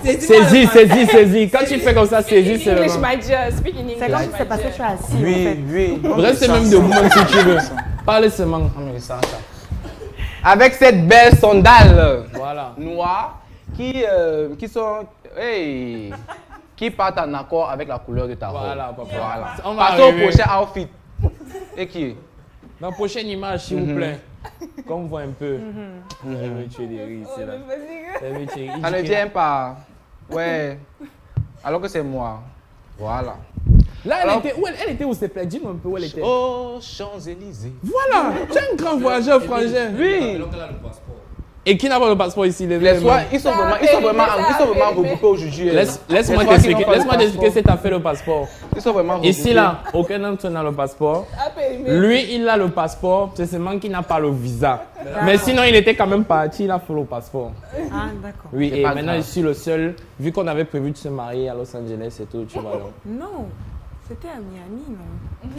Ouais. Saisis. Quand tu fais comme ça, saisis English, seulement. my dear. Speak in C'est English, comme c'est parce que tu es assis. en Oui, fait. oui. Reste même debout même si tu veux. Parle seulement. Ah, mais ça. Avec cette belle sandale Voilà. noire qui sont. Hey, qui partent en accord avec la couleur de ta robe. Voilà, papa. Voilà. On va Passons au arriver. prochain outfit. Et qui est Dans la prochaine image, s'il vous plaît. Comme on voit un peu. Elle veut tuer des rires ici, là. Elle veut tuer. Ça ne vient pas. Ouais. Alors que c'est moi. Voilà. Là, Alors- elle était où, s'il te plaît? Dis-moi un peu où elle était. Oh, Champs-Élysées. Voilà, tu es un grand voyageur, frangin. Oui. Alors qu'elle a le passeport. Et qui n'a pas le passeport ici? Laisse-moi, ils sont vraiment regroupés aujourd'hui. Laisse-moi t'expliquer cette affaire le passeport. Ils sont vraiment regroupés. Ici, là, aucun d'entre eux n'a le passeport. Ah, périmé. Lui, il a le passeport, c'est seulement qu'il n'a pas le visa. Mais sinon, il était quand même parti, il a fait le passeport. Ah, d'accord. Oui, C'est et pas maintenant, grave. je suis le seul, vu qu'on avait prévu de se marier à Los Angeles et tout, tu vois. Donc, Non, c'était à Miami, non?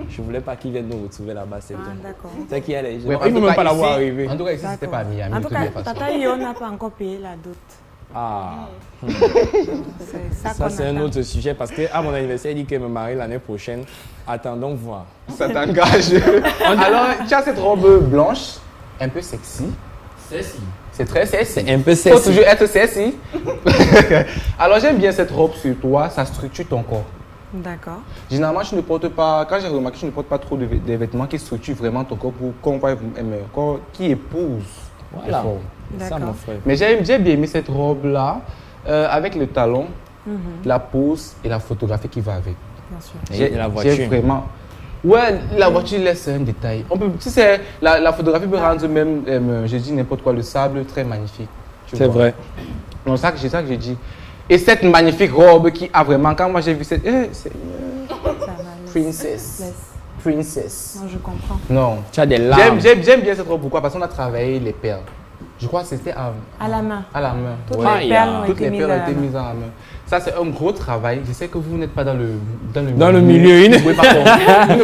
je voulais pas qu'il vienne nous retrouver là-bas, c'est Ah, tout. d'accord. C'est qu'il y a les gens. Ouais, Il ne en peut même tout pas cas, l'avoir ici- arrivé. En tout cas, ici, c'était pas à Miami. En de tout toutes cas, les façons. Tata Yo n'a pas encore payé la dot. Ah, C'est ça ça qu'on c'est un attend. autre sujet parce qu'à mon anniversaire, il dit qu'il me marie l'année prochaine. Attendons voir. Ça t'engage. Alors, tu as cette robe blanche, un peu sexy. C'est si. C'est très sexy. C'est un peu Il faut sexy. toujours être sexy. Alors, j'aime bien cette robe sur toi, ça structure ton corps. D'accord. Généralement, je ne porte pas, quand j'ai remarqué, je ne porte pas trop de vêtements qui structurent vraiment ton corps pour qu'on voit qui épouse les Voilà. formes. C'est ça, D'accord. mon frère. Mais j'ai bien aimé cette robe-là, avec le talon, la pose et la photographie qui va avec. Bien sûr. Et la voiture. J'ai vraiment... Ouais, la voiture laisse un détail. On peut, si c'est la photographie peut rendre même, je dis n'importe quoi, le sable très magnifique. Tu C'est vois. vrai. Donc ça que j'ai dit. Et cette magnifique robe qui a vraiment, quand moi j'ai vu cette... c'est Ça va. Princess. Princess. Non, je comprends. Non. Tu as des larmes. J'aime bien cette robe. Pourquoi? Parce qu'on a travaillé les perles. Je crois que c'était À la main. à la main. Toutes Ouais. les perles ont Toutes été les mises perles à ont la été main. mises à la main. Ça, c'est un gros travail. Je sais que vous n'êtes pas dans le milieu. Vous ne pouvez pas comprendre.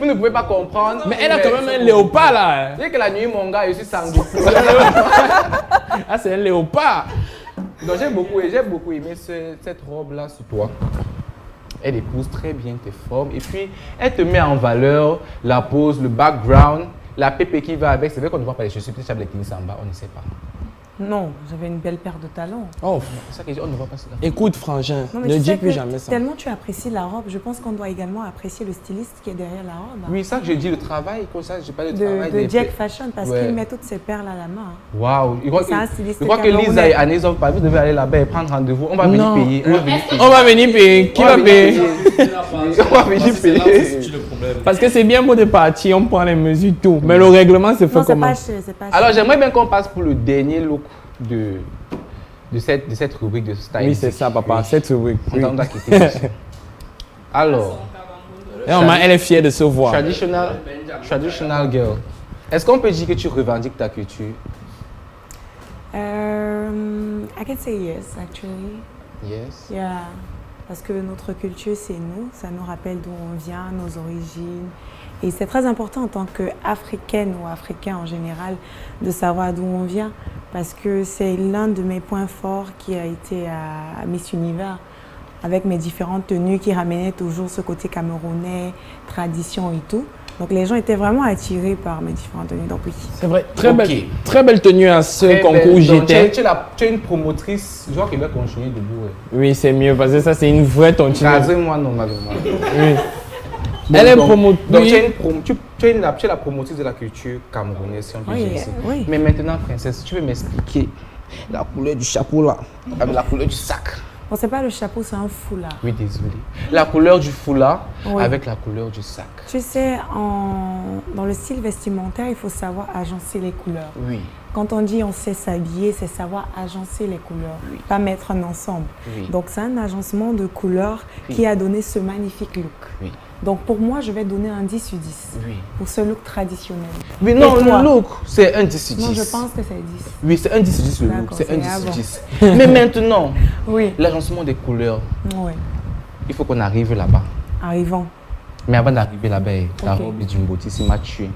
Vous ne pouvez pas comprendre. Mais elle a quand même un léopard là. Dès que la nuit, mon gars, je suis Sangoku. Ah, c'est un léopard. Donc, j'ai beaucoup aimé cette robe-là sur toi. Elle épouse très bien tes formes. Et puis, elle te met en valeur la pose, le background, la pépé qui va avec. C'est vrai qu'on ne voit pas les chaussures, peut-être les tennis en bas, on ne sait pas. Non, j'avais une belle paire de talons. Oh, C'est ça que je dis, on ne voit pas cela. écoute, frangin, Non, mais ne tu dis sais plus que jamais ça. tellement tu apprécies la robe, je pense qu'on doit également apprécier le styliste qui est derrière la robe. hein. Oui, ça que je dis, le travail, comme ça, je parle de De, travail. de des Jack pe- Fashion parce Ouais. qu'il met toutes ses perles à la main. hein. Waouh, je crois C'est un que, styliste je crois que Lisa camerounais. et Agnès ont pas, vous devez aller là-bas et prendre rendez-vous. On va venir Non. payer. On va venir payer. On va venir payer. Qui On va venir payer? On va venir C'est là où payer. se situe le problème. Parce que c'est bien beau de partir, on prend les mesures, tout. Mais le règlement, c'est fait Non, c'est comment? pas cher, c'est pas cher. Alors, j'aimerais bien qu'on passe pour le dernier look de cette rubrique de style. Oui, c'est ça, papa. Cette rubrique. Oui. On doit quitter ici. Alors, Et au moins, elle est fière de se voir. traditional girl. Est-ce qu'on peut dire que tu revendiques ta culture? I can say yes, actually. Yes. Yeah. Parce que notre culture, c'est nous. Ça nous rappelle d'où on vient, nos origines. Et c'est très important en tant qu'Africaine ou Africain en général de savoir d'où on vient. Parce que c'est l'un de mes points forts qui a été à Miss Univers. Avec mes différentes tenues qui ramenaient toujours ce côté camerounais, tradition et tout. Donc les gens étaient vraiment attirés par mes différentes tenues. Donc oui. C'est vrai. Ok. Très belle tenue à ce Très concours belle. Donc, j'étais. tu es une promotrice. Je vois qu'il va continuer debout. Ouais. Oui, c'est mieux parce que ça, c'est une vraie tontine. Rasez-moi normalement. Oui. Bon, Elle est donc- promotrice. Donc, tu es la promotrice de la culture camerounaise, si on peut Oui, dire ainsi. oui. Mais maintenant, princesse, tu veux m'expliquer la couleur du chapeau là, avec la couleur du sac. Bon, c'est pas le chapeau, c'est un foulard. Oui, désolé. La couleur du foulard Oui. avec la couleur du sac. Tu sais, dans le style vestimentaire, il faut savoir agencer les couleurs. Oui, Quand on dit on sait s'habiller, c'est savoir agencer les couleurs, Oui. pas mettre un ensemble. oui. Donc c'est un agencement de couleurs Oui. qui a donné ce magnifique look. Oui. Donc pour moi, je vais donner un 10 sur 10 Oui. pour ce look traditionnel. Oui, non, Et toi? le look, c'est un 10 sur 10. Non, je pense que c'est 10. Oui, c'est un 10 sur 10 le look, D'accord, c'est un c'est 10 sur avant. 10. Mais maintenant, Oui, l'agencement des couleurs, oui. il faut qu'on arrive là-bas. Arrivons. Mais avant d'arriver là-bas, la Ok. robe d'une beauté, c'est m'a tué.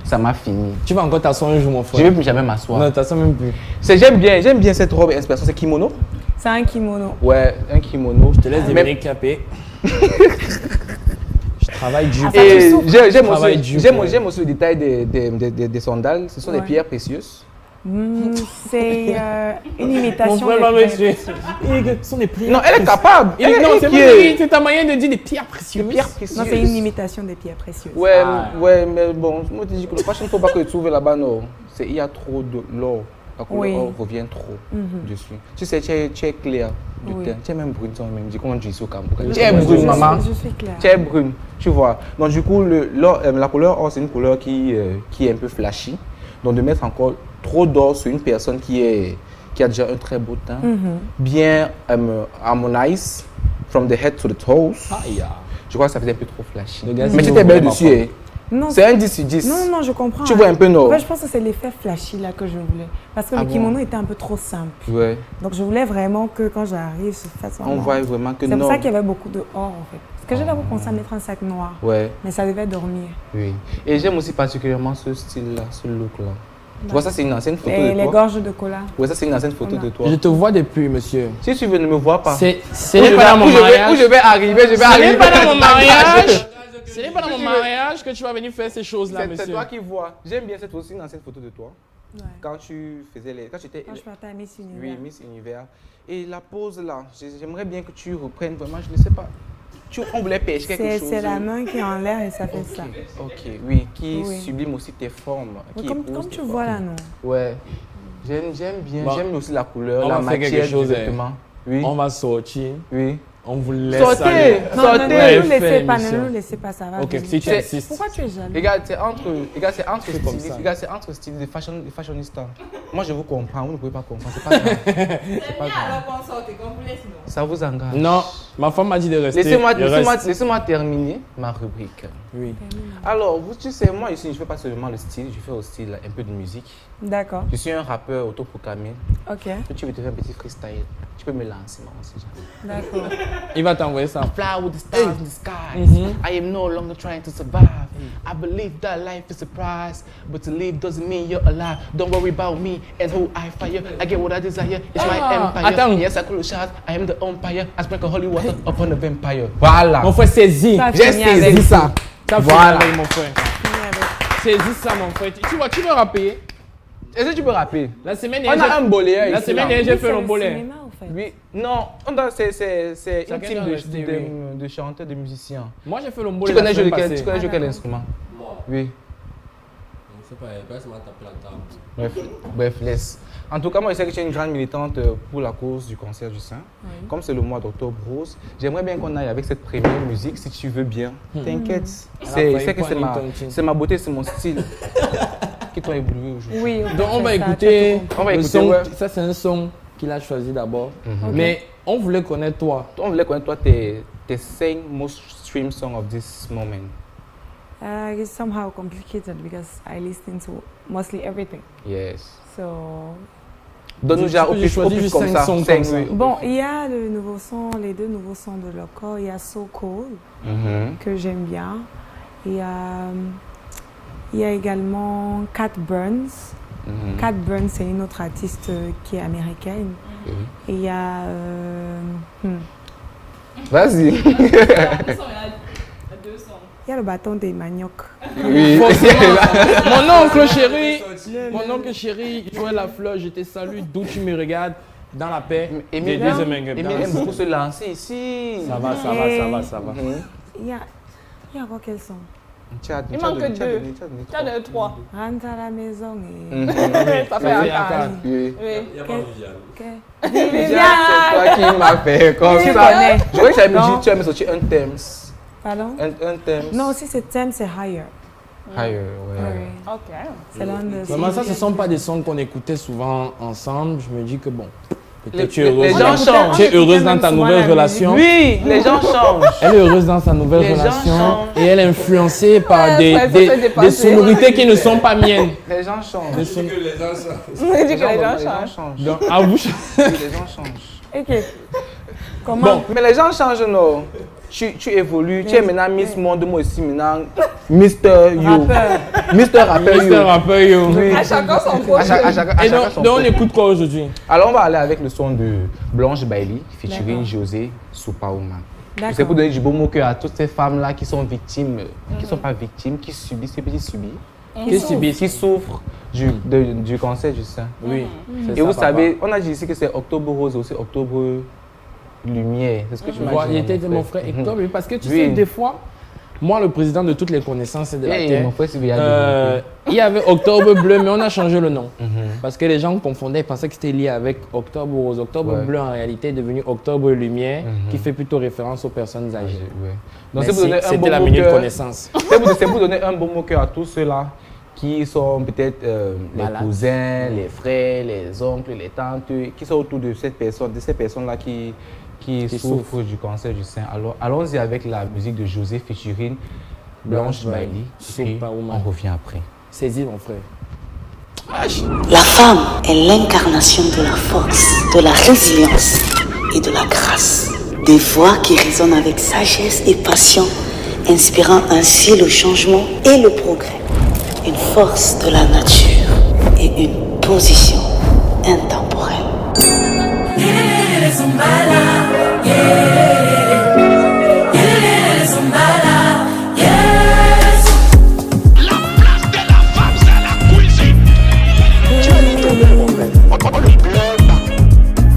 Ça m'a fini. Tu vas encore t'asseoir un jour, mon Je frère. ne vais plus jamais m'asseoir. Non, t'assois même plus. J'aime bien cette robe inspiration. C'est kimono? C'est un kimono. Ouais, un kimono. Je te laisse Même- devenir capé. Je travaille dur. Ah, ça, tu Et souffres. j'aime Travail aussi, dur, j'aime ouais. j'aime aussi le détail des sandales. Ce sont des Ouais. pierres précieuses. C'est une Mon imitation frère des va me pierres tuer. précieuses. Ce sont des pierres. Non, elle est capable. Il- Elle non, est c'est qui pas est- c'est ta manière de dire des pierres précieuses. Des pierres précieuses. Non, c'est une imitation des pierres précieuses. Ouais, Ah. ouais, mais bon, moi je dis que le fashion, il ne faut pas que tu trouves là-bas, non. Il y a trop de l'or. La couleur Oui. or revient trop dessus. Tu sais, tu es clair du Oui. teint. Tu es même brune toi-même. Je dis comment tu es au Cameroun. Je Tu es suis- brune, je maman. suis- Je suis claire. Tu es brune, tu vois. Donc du coup, la couleur or, c'est une couleur qui est un peu flashy. Donc de mettre encore trop d'or sur une personne qui a déjà un très beau teint, bien harmonized from the head to the toes. Aïe. Je crois que ça faisait un peu trop flashy. Le gars, Mais c'est tu t'es belle vraiment dessus. pas. Eh. Non, C'est un 10 sur 10. non, non, je comprends. Tu vois un peu, non? Ouais, je pense que c'est l'effet flashy là que je voulais. Parce que Ah le bon? kimono était un peu trop simple. Ouais. Donc je voulais vraiment que quand j'arrive, se fasse On voit vraiment que C'est non. pour ça qu'il y avait beaucoup de or en fait. Parce que j'ai d'abord pensé à mettre un sac noir. Ouais, Mais ça devait dormir. oui. Et j'aime aussi particulièrement ce style-là, ce look-là. Tu vois, ça c'est une ancienne photo Et de les toi. gorges de cola. Ouais, ça c'est une ancienne photo Voilà. de toi. Je te vois depuis, monsieur. Si tu veux ne me voir pas. Ce Où n'est je pas dans vais- mon où je vais- mariage. Où je vais arriver, je vais Ce arriver. n'est pas dans mon ta cage. mariage. Ce n'est pas dans mon mariage que tu vas venir faire ces choses-là, C'est monsieur. toi qui vois. J'aime bien cette aussi, une ancienne photo de toi. Ouais. Quand tu faisais les. Quand tu étais. Quand je partais à Miss Oui, Univers. Miss Univers. Et la pose là, j'aimerais bien que tu reprennes vraiment, je ne sais pas. On voulait pêcher quelque chose. C'est la main qui est en l'air et ça fait ça. Ok, oui, qui Oui. sublime aussi tes formes. Oui, qui comme épouse tu tes vois formes. là, non? Ouais, j'aime bien. Bon. J'aime aussi la couleur, On la va faire matière quelque chose, du vêtement. Oui, On va sortir. oui. On vous laisse Sortez, aller. Non, sortez. ne Ouais, nous fais laissez pas, émission. ne nous laissez pas, ça va. Ok, venir. si tu insistes. Pourquoi tu es jaloux? Regarde, c'est entre comme ça. stylistes, regarde, c'est entre stylistes et fashionistas. Moi, je vous comprends, vous ne pouvez pas comprendre, c'est pas grave. C'est pas grave. Ça vous engage. Non, ma femme m'a dit de rester. Laissez-moi Je reste. laissez-moi terminer ma rubrique. Oui. Alors, tu sais, moi ici, je ne fais pas seulement le style, je fais aussi un peu de musique. D'accord, Je suis un rappeur autoproclamé. ok, Si tu veux te faire un petit freestyle, tu peux me lancer, moi aussi. d'accord. Il va t'envoyer ça. Fly with the stars in the sky. Mhm. I am no longer trying to survive. I believe that life is a prize, but to live doesn't mean you're alive. Don't worry about me and who I fire. I get what I desire. It's my empire. attends. Yes, I call the shots. I am the umpire. I sprinkle holy water upon the vampire. Voilà. Mon frère, saisis. Ça J'ai finit saisi avec. ça. Ça Voilà. voilà. Mon frère. Saisis ça, mon frère. Tu vois, tu veux rapper. Est-ce que tu peux rapper? La semaine On a un dernière, bolé la ici. semaine là. dernière, j'ai Oui, fait c'est le le bolet. cinéma, en fait. Oui, non, c'est une Chacun team doit rester, oui. de chanteurs, de musiciens. Moi, j'ai fait le Tu bolet. connais la jouer semaine lequel, passée. tu connais jouer quel d'accord. instrument? Moi, Oui. je sais pas, il passe m'a tapé la table. Bref, laisse. En tout cas, moi, je sais que tu es une grande militante pour la cause du cancer du sein. Oui. Comme c'est le mois d'octobre rose, j'aimerais bien qu'on aille avec cette première musique, si tu veux bien. T'inquiète. failli C'est que prendre une c'est ma beauté, c'est mon style qui t'ont ébloui aujourd'hui. Oui, Donc, on va c'est ça, écouter. tu as tout On va le écouter, son. ouais. Ça, c'est un son qu'il a choisi d'abord. Mhm. Mais on voulait connaître toi. On voulait connaître toi tes 5 most streamed songs of this moment. It's somehow complicated because I listen to mostly everything. Yes. So, Donne-nous déjà au J'ai plus choisi juste comme 5 ça. sons Cinq, comme ça. oui. bon, il y a le nouveau son, les deux nouveaux sons de Loco. Il y a So Cold Mhm. que j'aime bien. Il y a également Kat Burns. Mhm. Kat Burns, c'est une autre artiste qui est américaine. Oui. Et il y a Vas-y. il y a le bâton des maniocs. Oui. Mon oncle chéri, mon oncle chéri, jouait la fleur, je te salue, d'où tu me regardes, dans la paix. Émile des deuxièmes Mengues. aime beaucoup se lancer ici. Ça va, ça va, ça va, ça va. Mhm. Il y a encore quel son? Il manque deux. Tu as deux, trois. Rentre à la maison et... Mhm. Ça fait Oui, un attends. Oui. Oui. Il n'y a pas Viviane. Ok. C'est toi qui m'as fait comme Tu ça. connais. Je croyais que j'avais Non. dit tu avais sorti un thème. Pardon? Un thème. Non, aussi ce thème, c'est Higher. Higher, ouais. Oui. Ok. C'est l'un de Vraiment, ça, ce ne sont pas des sons qu'on écoutait souvent ensemble. Je me dis que bon, Peut-être tu es heureuse. Les gens changent. Tu es heureuse dans ta nouvelle relation. Oui, les gens changent. Elle est heureuse dans sa nouvelle Les gens relation changent. et elle est influencée par Ouais, des, ça des, fait dépasser. des sonorités qui ne sont pas miennes. Les gens changent. que les gens changent. On dit que les gens Les gens changent. changent. Donc, à vous. Oui, les gens changent. Ok. Comment? Mais les gens changent, non. Tu évolues, tu es maintenant Miss Monde, moi aussi maintenant Mr. You. Mr. Rapper You. Mr. Rapper You. Oui. À chacun son À projet. chacun Et son donc on projet. écoute quoi aujourd'hui? Alors on va aller avec le son de Blanche Bailey, featuring José Superwoman. C'est D'accord. pour donner du beau mot cœur à toutes ces femmes-là qui sont victimes, qui ne sont pas victimes, qui subissent, ces petits subis, qui souffrent du cancer du sein. Oui. Et vous savez, on a dit ici que c'est Octobre Rose et aussi Octobre Lumière. C'est ce que tu m'as dit. Il était mon mon frère Hector, oui, parce que tu Oui. sais, des fois, moi, le président de toutes les connaissances de la Hey, Terre, mon frère Sylvia de il y avait Octobre Bleu, mais on a changé le nom. Parce que les gens confondaient, ils pensaient que c'était lié avec Octobre Rose. Octobre Ouais. Bleu, en réalité, est devenu Octobre Lumière, qui fait plutôt référence aux personnes âgées. Ouais. Donc, Donc c'est pour donner un c'était bon la mot minute cœur. connaissance. C'est pour donner un bon mot cœur à tous ceux-là qui sont peut-être les Malades. cousins, les frères, les oncles, les tantes, qui sont autour de cette personne, de ces personnes-là qui souffrent du cancer du sein. Alors allons-y avec la musique de José featuring Blanche Blanche Bailey. Et Superwoman. on revient après. Saisis, mon frère. La femme est l'incarnation de la force, de la résilience et de la grâce. Des voix qui résonnent avec sagesse et passion, inspirant ainsi le changement et le progrès. Une force de la nature et une position intemporelle.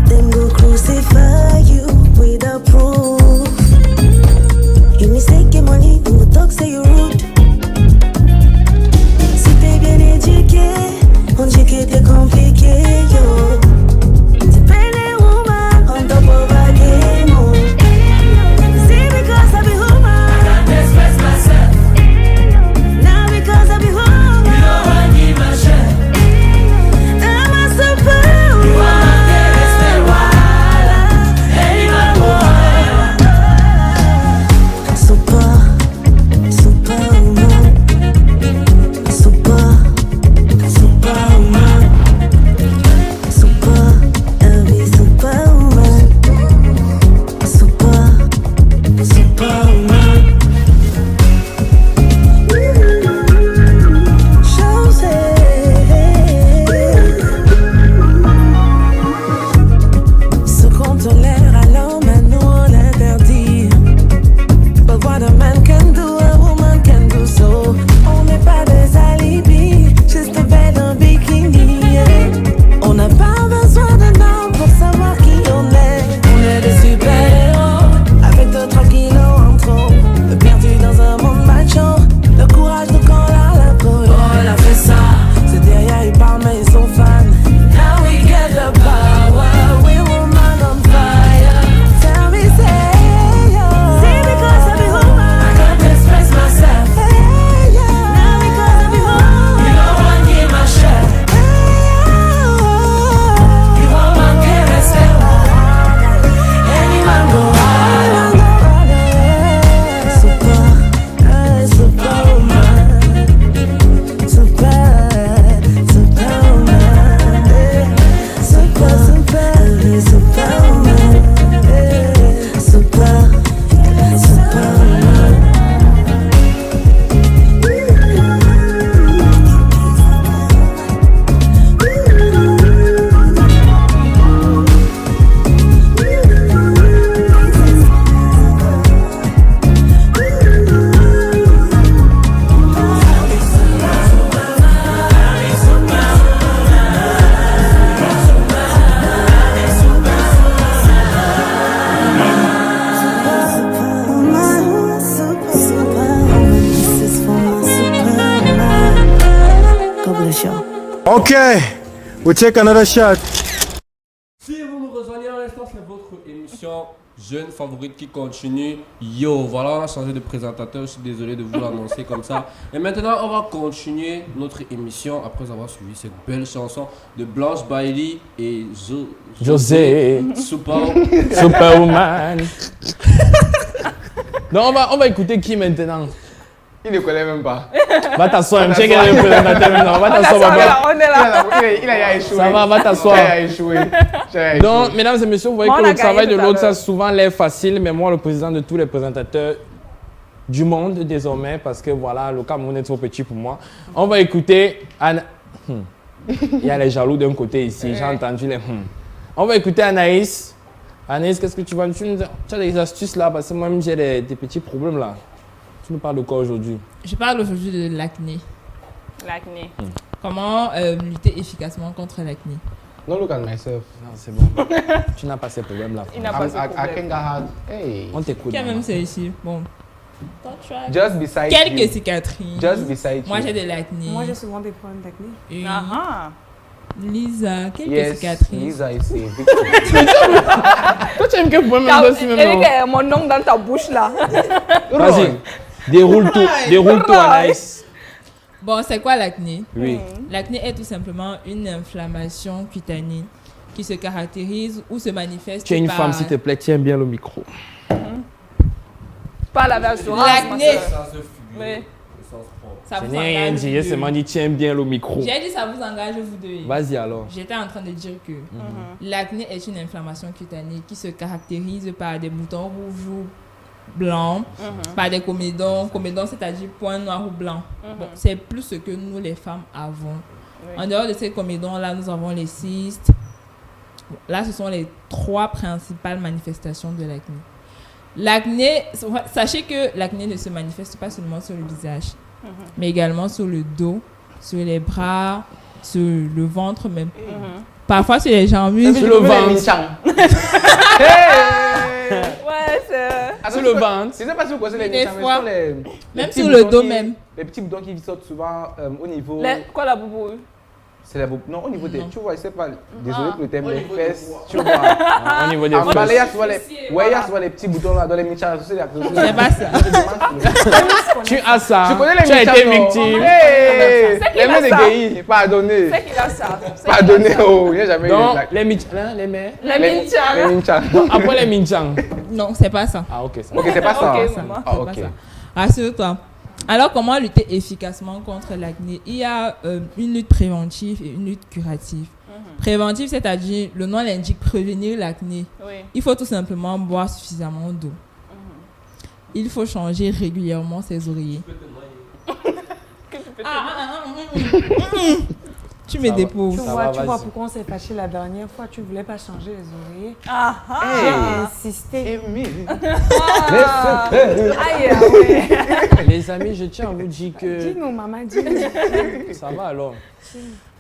Them go crucify you without proof. You mistake your money, them go talk say you rude. Si t'es bien éduqué, on dit que t'es compliqué, yo. T'es peine woman, on top of a game, oh. See because I be woman, I can't express myself. Now because I be woman, you know I need my share. I'm a superwoman. You are my dearest farewell. Anyone superwoman. Elle est superwoman. Superwoman. Ce qu'on tolère alors maintenant on l'interdit. But what a man can do, a woman can do so. On n'est pas des alibis, juste des belles en bikini. Yeah. On n'a pas besoin de nom pour savoir qui on est. On est des super-héros, avec 2-3 kilos en trop. Perdu dans un monde macho, le courage de quand la peau. Oh, elle a fait ça, c'est derrière, ils parlent mais ils sont fans. Now we get the power, we woman on fire. Tell me, say, yo. See, because I be woman, I can't express myself. Hey, yo. Now because I be woman, you know I give my share. Hey, yo. You woman can't respect. Any man go higher. Superwoman. Okay, we'll take another shot. Si vous nous rejoignez à l'instant, c'est votre émission jeune favorite qui continue. Yo, voilà, on a changé de présentateur. Je suis désolé de vous l'annoncer comme ça. Et maintenant, on va continuer notre émission après avoir suivi cette belle chanson de Blanche Bailey et José. Superwoman. Donc, on va écouter qui maintenant? Il ne connaît même pas. Va t'asseoir, un check le présentateur maintenant. Va t'asseoir, papa. On est là. Il a échoué. Ça va t'asseoir. Il a échoué. Donc, mesdames et messieurs, vous voyez Bon, que on a le travail de gagné tout à l'autre, ça a l'heure. souvent l'air facile, mais moi, le président de tous les présentateurs du monde désormais, parce que voilà, le Cameroun est trop petit pour moi. On va écouter Anna. Il y a les jaloux d'un côté ici, j'ai entendu les. On va écouter Anaïs. Anaïs, qu'est-ce que tu vas nous dire? Tu as des astuces là, parce que moi-même j'ai des petits problèmes là. Tu nous parles de quoi aujourd'hui? Je parle aujourd'hui de l'acné. L'acné. Comment lutter efficacement contre l'acné. No look at myself. Non, c'est bon. Tu n'as pas ces problèmes là. Il n'a pas ce I problème. kinda had. Hey. On t'écoute. Qui a maman. même celle-ci. Bon. Just beside Quelques you. cicatrices. Just beside Moi you. j'ai de l'acné. Moi, j'ai souvent des problèmes d'acné. Et Ah Lisa, quelques Yes, cicatrices. Lisa is a victim. Toi, tu aimes que vous ah. même aussi même Eric, non? mon nom dans ta bouche là. Vas-y, déroule tout Anaïs. Bon, c'est quoi l'acné? Oui. L'acné est tout simplement une inflammation cutanée qui se caractérise ou se manifeste Tu es une par... femme, s'il te plaît, tiens bien le micro. Pas la assurance. L'acné. Oui. Ça Je vous n'ai rien engage, dit, vous j'ai deux. seulement dit tiens bien le micro. J'ai dit ça vous engage vous deux. Vas-y alors. J'étais en train de dire que l'acné est une inflammation cutanée qui se caractérise par des boutons rouges ou blancs, par des comédons. Comédons, c'est-à-dire points noirs ou blancs. Bon, c'est plus ce que nous, les femmes, avons. Oui. En dehors de ces comédons-là, nous avons les cystes. Bon, là, ce sont les 3 principales manifestations de l'acné. L'acné, sachez que l'acné ne se manifeste pas seulement sur le visage, mais également sur le dos, sur les bras, sur le ventre même. Parfois sur les jambes. Sur le ventre. Ouais, c'est. Sur le ventre. Je ne sais pas si vous connaissez les Des méchants, mais fois. ce sont les Même petits sur le boutons dos qui- même. Les petits boutons qui sortent souvent au niveau. Quoi la boubou? C'est la non, au niveau des. Non. Tu vois, je sais pas. Désolé pour le thème, Au les niveau des fesses. doigts. Tu vois. Au niveau des En bas, il y a fesses. souvent les. Ouais, il y a souvent les petits boutons là dans les michas. C'est pas ça. Tu as ça. Je connais les Tu as michas. été non. victime. Hey, C'est qui les a mains de ça? Guéhi, pardonnez. C'est qu'il a ça. C'est qu'il a Pardonnez, ça. oh, il n'y a jamais eu de Donc, blague. les michans, les mères. Les Les minchas. michas. Après les michans. Non, c'est pas ça. Ah, ok, ça. Ok, c'est pas ça. Ok, hein. maman. Ah, C'est ok. pas ça. Rassure-toi. Alors, comment lutter efficacement contre l'acné? Il y a une lutte préventive et une lutte curative. Préventive, c'est-à-dire, le nom l'indique, prévenir l'acné. Oui. Il faut tout simplement boire suffisamment d'eau. Il faut changer régulièrement ses oreillers. Tu me Ça va. déposes. Tu Ça vois, va, tu vois vas-y. pourquoi on s'est fâché la dernière fois. Tu voulais pas changer les oreillers. Ah J'ai ah. insisté. Ah. Aïe, ah ouais. Les amis, je tiens à vous dire que Dis-nous, maman, dis. ça va alors.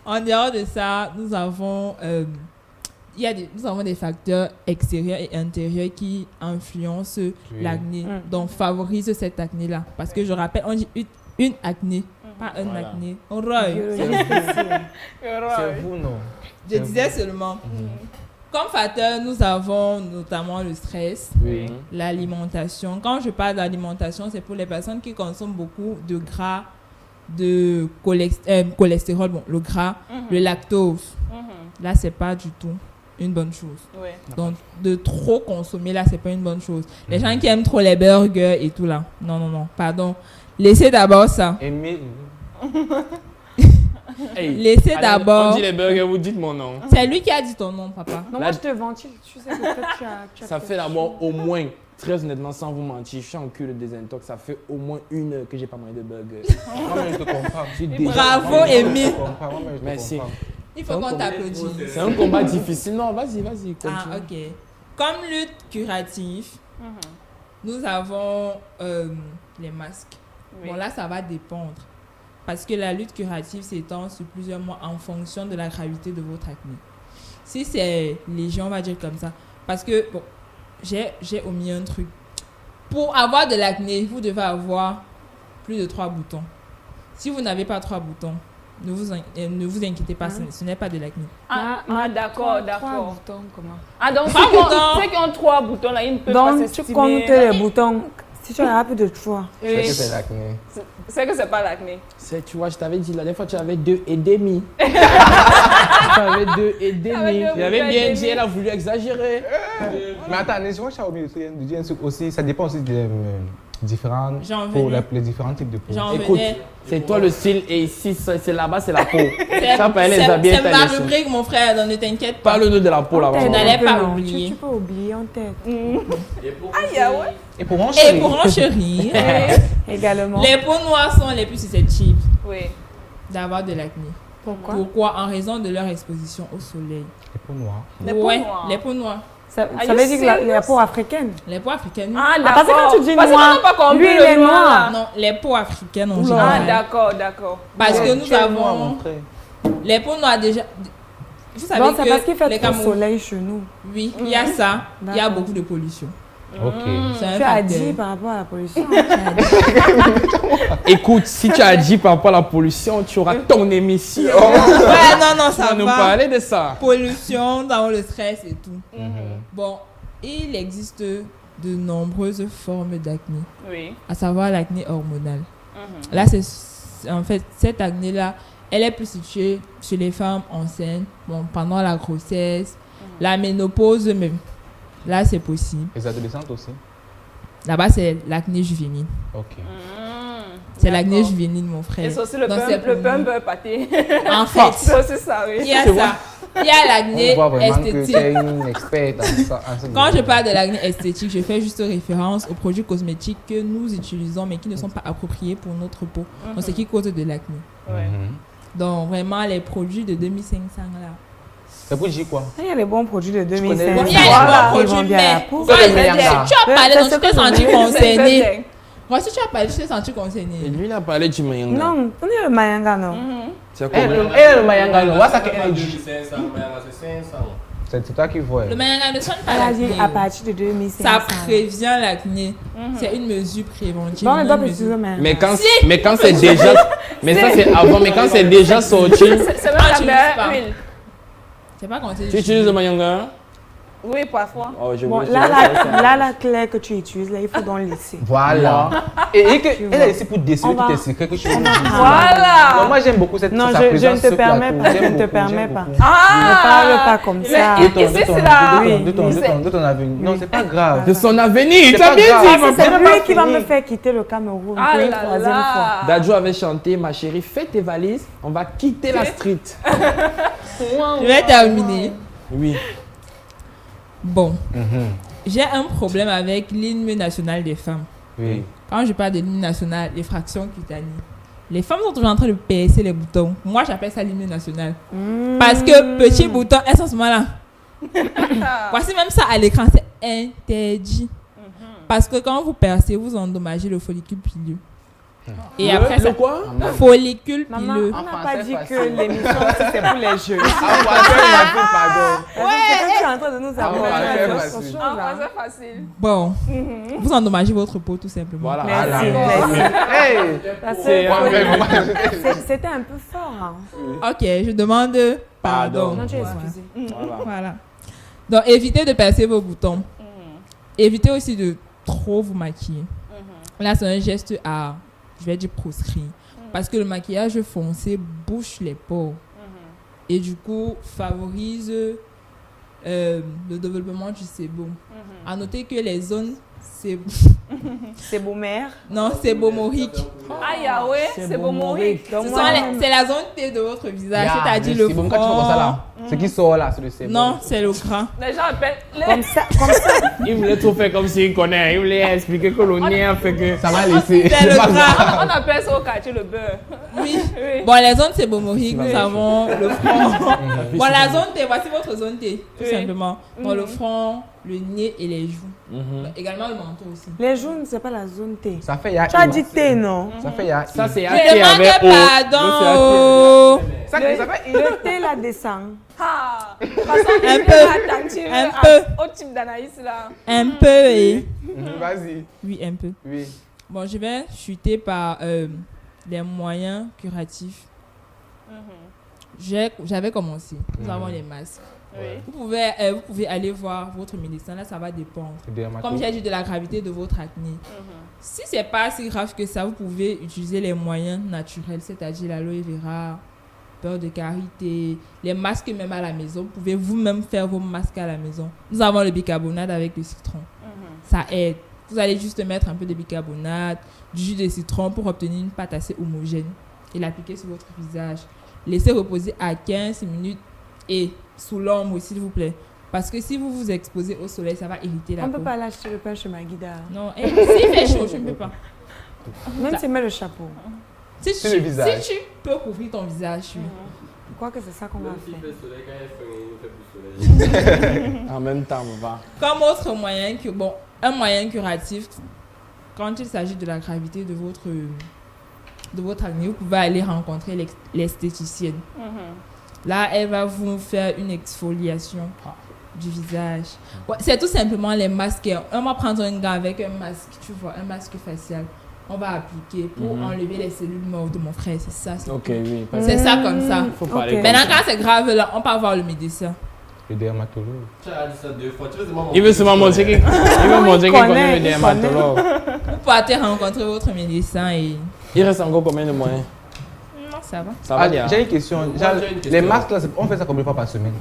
En dehors de ça, nous avons, nous avons des facteurs extérieurs et intérieurs qui influencent l'acné, donc favorisent cette acné-là. Parce que je rappelle, on dit une acné, pas un Voilà. acné. Roy, Biologie spéciale. C'est vous, non? je disais seulement. Comme facteur, nous avons notamment le stress, Oui. l'alimentation. Quand je parle d'alimentation, c'est pour les personnes qui consomment beaucoup de gras, de cholestérol, bon, le gras, le lactose. Là, c'est pas du tout une bonne chose. Oui. Donc, de trop consommer, là, c'est pas une bonne chose. Les gens qui aiment trop les burgers et tout, là. Non, non, non, pardon. Laissez d'abord ça. Émile. Hey, Laissez allez, d'abord. On dit les burgers, vous dites mon nom. C'est lui qui a dit ton nom, papa. Non, Là, moi, je te ventile. Tu sais que peut-être tu as Ça fait fait d'abord au moins, très honnêtement, sans vous mentir, je suis en cure de désintox, ça fait au moins 1 heure que j'ai pas mangé de burger. Moi-même, je te comprends. Je suis déjà- Bravo, Moi-même, je te Émile. comprends. Moi-même, je te Merci. comprends. Il faut qu'on t'applaudisse. C'est un combat difficile. Non, vas-y, vas-y. Ah, continue. ok. Comme lutte curative, nous avons les masques. Oui. Bon, là, ça va dépendre. Parce que la lutte curative s'étend sur plusieurs mois en fonction de la gravité de votre acné. Si c'est léger, on va dire comme ça. Parce que, bon, j'ai omis un truc. Pour avoir de l'acné, vous devez avoir plus de 3 boutons. Si vous n'avez pas 3 boutons, Ne vous inquiétez pas, ce n'est pas de l'acné. D'accord. Trois boutons, comment? Ah, donc Trois boutons. ceux qui ont 3 boutons, là, ils ne peuvent pas Donc, tu s'estimer. comptes les boutons. Si tu as plus de 3. C'est que c'est l'acné. C'est que c'est pas l'acné. Tu vois, je t'avais dit la dernière fois, tu avais 2 et demi. Tu avais 2 et demi. J'avais bien dit, elle a voulu exagérer. Mais attends, je crois que j'ai oublié de dire un truc aussi. Ça dépend aussi des différentes J'en peaux, venais. les différents types de peau. J'en Écoute, venais. c'est toi le style et ici, c'est là-bas, c'est la peau. C'est Ça, pas les habits c'est ma intéressants. rubrique, mon frère, donc ne t'inquiète pas. Parle-nous de la peau là-bas. Je n'allais pas Non, oublier. Tu peux oublier en tête. Aïe, ah ouais. Et pour enchérir. Et pour enchérir, Également. les peaux noires sont les plus susceptibles Oui. d'avoir de l'acné. Pourquoi? Pourquoi? En raison de leur exposition au soleil. Les peaux noires. Les peaux Ouais, noires. les peaux noires. Ça Are veut you dire que la serious? peau africaine. Les peaux africaines. Ah, Ah, parce que d'accord. quand tu dis Parce qu'on noir, n'a pas compris lui, il le est noir. Non, les peaux africaines en Ah, général. d'accord. Parce que nous Tu es noir, avons mon frère. les peaux noires déjà. Vous savez Donc, c'est que parce qu'il fait les trop Camerounais. soleil chez nous. Oui, il y a ça. Il y a D'accord. beaucoup de pollution. Ok. C'est un Tu as facteur. dit par rapport à la pollution. Écoute, si tu as dit par rapport à la pollution, tu auras ton émission. Ouais, non, Ça ça va nous va. parler de ça. Pollution, dans le stress et tout. Bon, il existe de nombreuses formes d'acné, Oui. à savoir l'acné hormonale. Là, en fait, cette acné-là, elle est plus située chez les femmes enceintes, bon, pendant la grossesse, la ménopause même. Là, c'est possible. Les adolescentes aussi. Là-bas, c'est l'acné juvénile. Ok. C'est l'acné juvénile, mon frère. Et c'est aussi le Donc, c'est pour pump pâté. En fait, C'est aussi ça, il oui. y a ça. Il y a l'acné On voit vraiment que tu esthétique. es une experte en ça. en ce Quand je domaine. parle de l'acné esthétique, je fais juste référence aux produits cosmétiques que nous utilisons mais qui ne sont pas appropriés pour notre peau. Donc, ce qui cause de l'acné. Ouais. Donc, vraiment, les produits de 2500 là. C'est pour dire quoi? Il y a les bons produits de connais 2005. les Il y a les Voilà. bons Ils vont produits, bien à la mais peau. toi, C'est le si meilleur. tu as parlé, C'est donc ce tu t'es que senti je voulais. concerné. Moi, si tu as parlé, tu t'es senti Et concerné. lui, il a parlé du Mayanga. Non, on est le Mayanga, non? C'est Eh, le Mayanga, non, ça que energy. 500, c'est 500. C'est toi qui vois. Le mayanga ne soigne pas Elle a dit l'acné. à partir de 2500. Ça prévient l'acné. C'est une mesure préventive. Bon, on non doit une préciser mesure- le Mayanga. Mais quand c'est déjà. Mais ça, c'est avant. Mais quand c'est déjà sorti. C'est même Ah, la tu meilleure l'utilises pas. huile. C'est pas quand Tu utilises le Mayanga? Oui, parfois. Oh, je Bon, voulais- là, la clé que tu utilises, là, il faut donc laisser. Voilà. Et elle est ici pour déceler On va- tous tes secrets que tu veux. Voilà. Non, moi j'aime beaucoup cette Non, sa je présence ne te sur permets plateau. pas, J'aime je ne te beaucoup, permets j'aime pas. beaucoup. Ne parle pas comme ça. Mais ici, c'est là. Oui, De ton avenir. Non, c'est pas grave. De son avenir. C'est Tu as pas bien grave. dit. Ah, mon c'est frère. lui qui va me faire quitter le Cameroun Ah pour une là troisième fois. là. Dadjo avait chanté, ma chérie, fais tes valises, on va quitter la street. Je vais terminer. Oui. Bon. J'ai un problème avec l'hymne national des femmes. Oui. Quand je parle de l'hymne national, les fractions cutanées. Les femmes sont toujours en train de percer les boutons. Moi, j'appelle ça l'hymne national. Parce que petit bouton, elles sont seulement là. Voici même ça à l'écran, c'est interdit. Parce que quand vous percez, vous endommagez le follicule pileux. Et après, le ça. quoi? Follicule Maman, pileux. on n'a En pas français dit facile. que l'émission, c'est pour les jeux. Pardon. C'est que tu es en train de nous Ah, apprendre ouais, d'autres facile. choses, Ah, là. c'est facile. Bon. Vous endommagez votre peau tout simplement. Voilà. Merci, Voilà. merci. Hey! Parce que C'était un peu fort, hein. Ok, je demande pardon. Non, tu es excusé. Voilà. Donc, évitez de percer vos boutons. Évitez aussi de trop vous maquiller. Là, c'est un geste à, je vais dire, proscrit. Parce que le maquillage foncé bouche les pores. Et du coup, favorise le développement du sébum. À noter que les zones C'est beau mère. non, sébomoriques. Aïe, ah ouais, c'est beau mourir. Donc, Ce moi, sont c'est la zone T de votre visage, c'est-à-dire le C'est bon, quand tu vois ça front. là. Ce qui sort là, c'est le sébum. Non, c'est le gras. Les gens appellent. comme ça, comme ça. Il voulait tout faire comme s'il connaît. Il voulait expliquer que le nez a fait que. Ça va laisser. C'est le gras. On appelle ça au quartier le beurre. Oui. Oui. Bon, les zones sébomoriques, nous avons le front. Bon, la zone T, voici votre zone T, tout Oui. simplement. Dans le front, le nez et les joues. Également le menton aussi. Les jaunes, c'est pas la zone T. Ça fait ya. Tu as dit T, non? Ça fait ya. Ça, c'est Ne AT avec O. demandez pardon. Ça fait. Le T, là, descend. Ah, de toute façon, Un il peu. est attentif Un peu. au type d'Anaïs là. Un peu et... Vas-y. Oui, un peu. Oui. Bon, je vais chuter par les moyens curatifs J'avais commencé. Nous avons les masques. Oui. Vous pouvez aller voir votre médecin. Là, ça va dépendre. Dermato. Comme j'ai dit, de la gravité de votre acné. Si c'est pas si grave que ça, vous pouvez utiliser les moyens naturels, c'est-à-dire l'aloe vera, beurre de karité, les masques même à la maison. Vous pouvez vous-même faire vos masques à la maison. Nous avons le bicarbonate avec le citron. Ça aide. Vous allez juste mettre un peu de bicarbonate, du jus de citron pour obtenir une pâte assez homogène et l'appliquer sur votre visage. Laissez reposer à 15 minutes et sous l'ombre, s'il vous plaît. Parce que si vous vous exposez au soleil, ça va irriter la On peau. ne peut pas l'acheter le pain chez Maguida. Non, s'il fait chaud, je ne peux pas. Même si tu mets le chapeau. Si Sur le visage. tu peux couvrir ton visage, oui. Je crois que c'est ça qu'on va faire. En même temps, on va. Comme autre moyen, un moyen curatif, quand il s'agit de la gravité de votre acné, vous pouvez aller rencontrer l'esthéticienne. Là, elle va vous faire une exfoliation du visage. Ouais, c'est tout simplement les masques. On va prendre un gars avec un masque, tu vois, un masque facial. On va appliquer pour enlever les cellules mortes de mon frère. C'est ça. Ok, oui. C'est ça comme ça. Faut parler comme Maintenant, ça. quand c'est grave, là, on peut voir le médecin. Le dermatologue. Tu as dit ça 2 fois. Tu veux seulement Il veut seulement montrer qu'il connaît le dermatologue. Vous pouvez rencontrer votre médecin et... Il reste encore combien de moyens? Non, ça va. Ça va bien. J'ai une question. Les masques, là, on fait ça combien de fois par semaine?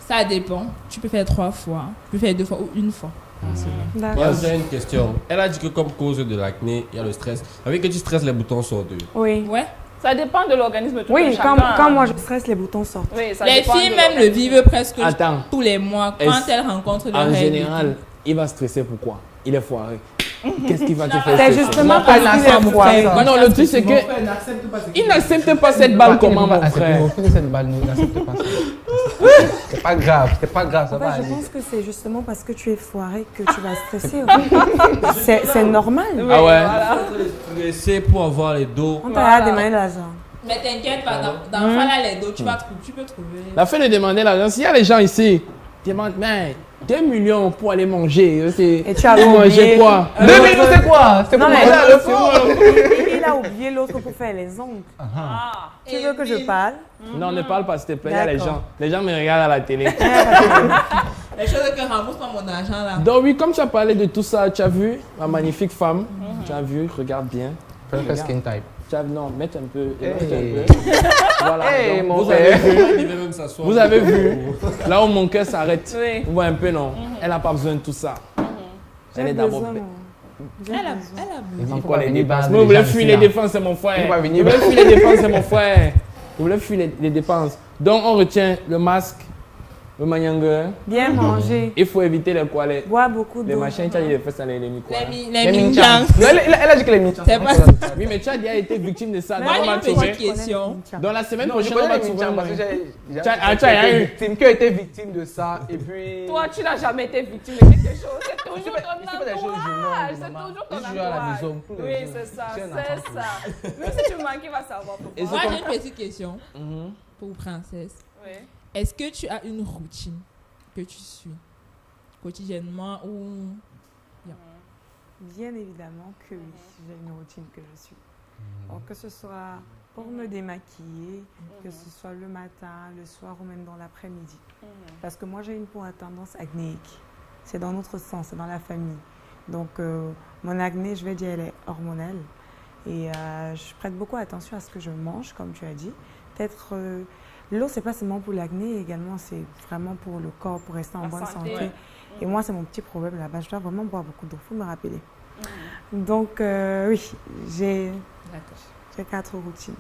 Ça dépend. Tu peux faire 3 fois. Tu peux faire 2 fois ou 1 fois par semaine. D'accord. Moi, j'ai une question. Elle a dit que comme cause de l'acné, il y a le stress. Avec que tu stresses, les boutons sortent. Oui. Ouais. Ça dépend de l'organisme de tout Oui, chacun. quand moi je stresse, les boutons sortent. Oui, ça Les dépend filles de même le l'organisme. vivent presque Attends. tous les mois quand Est-ce- elles rencontrent leur En règle. général, il va stresser pourquoi? Il est foiré. Qu'est-ce qui va te faire C'est stresser? justement Non, parce pas qu'il l'ensemble, est froid. frère. Non, le truc c'est que il n'accepte pas cette balle comment mon frère. Cette balle, n'accepte pas ça. C'est pas grave, ça En va fait, je aller. pense que c'est justement parce que tu es foiré que tu vas stresser. C'est normal. Ah ouais. Stressé pour avoir les dos. On t'a demandé l'argent. Mais t'inquiète pas, dans le là, les dos, tu peux trouver. La fin de demander l'argent. S'il y a des gens ici, demandent, mais 2 millions pour aller manger. Et tu as Vous mangez oublié. quoi? 2 millions, c'est quoi? C'est Non, pour mais manger à le fond. il a oublié l'autre pour faire les ongles. Tu veux que je parle? Non, ne parle pas, s'il te plaît. Il y a les D'accord. gens. Les gens me regardent à la télé. Les choses que rembourse pas mon argent là. Donc oui, comme tu as parlé de tout ça, tu as vu ma magnifique femme. Tu as vu, regarde bien. Fais un skin type. Tu as, non, mets un peu. Hey. un peu. Voilà. Hey, donc, mon vous avez vu. Il veut même s'asseoir. Vous avez vu. Là où mon cœur s'arrête. Oui. Vous voyez un peu, non? Elle n'a pas besoin de tout ça. Elle est J'ai d'abord. besoin, moi. J'ai besoin. Il dit faut quoi pas les venir dépenses? bande Mais de vous voulez gens fuir ici, les là. dépenses, c'est mon Il frère. va Vous venir voulez fuir les dépenses, c'est mon frère. Vous voulez fuir les dépenses. Donc on retient le masque, le manyangue. Bien manger. Il faut éviter les quoi, les Boire beaucoup les d'eau. machins, tu as dit les fesses, les micros. Les minchang. Non, elle a dit que les minchang. C'est pas Oui, mais tu as déjà été victime de ça. Moi, Donc on va j'ai une trouver. petite question. Dans la semaine Non, je prochaine, on connais va les trouver un minchang parce que Tu j'ai as eu. victime, qui a été victime de ça et puis... Toi, tu n'as jamais été victime de quelque chose. C'est toujours Il ton fait pas des choses entourage. gênantes, C'est maman. toujours ton Il joue à la entourage. maison, tous les Oui, jours. c'est ça. C'est un C'est enfant. ça. Même si tu manques, il va savoir Et pourquoi. Moi, j'ai une petite question pour princesse. Oui. Est-ce que tu as une routine que tu suis quotidiennement ou... Bien évidemment que oui, j'ai une routine que je suis. Donc, que ce soit pour me démaquiller, que ce soit le matin, le soir ou même dans l'après-midi. Parce que moi, j'ai une peau à tendance acnéique. C'est dans notre sang, c'est dans la famille. Donc, mon acné, je vais dire, elle est hormonale. Et je prête beaucoup attention à ce que je mange, comme tu as dit. Peut-être, l'eau, c'est pas seulement pour l'acné, également, c'est vraiment pour le corps, pour rester en bonne santé. ouais. Et moi, c'est mon petit problème là-bas. Je dois vraiment boire beaucoup d'eau, il faut me rappeler. Donc, oui, j'ai 4 routines.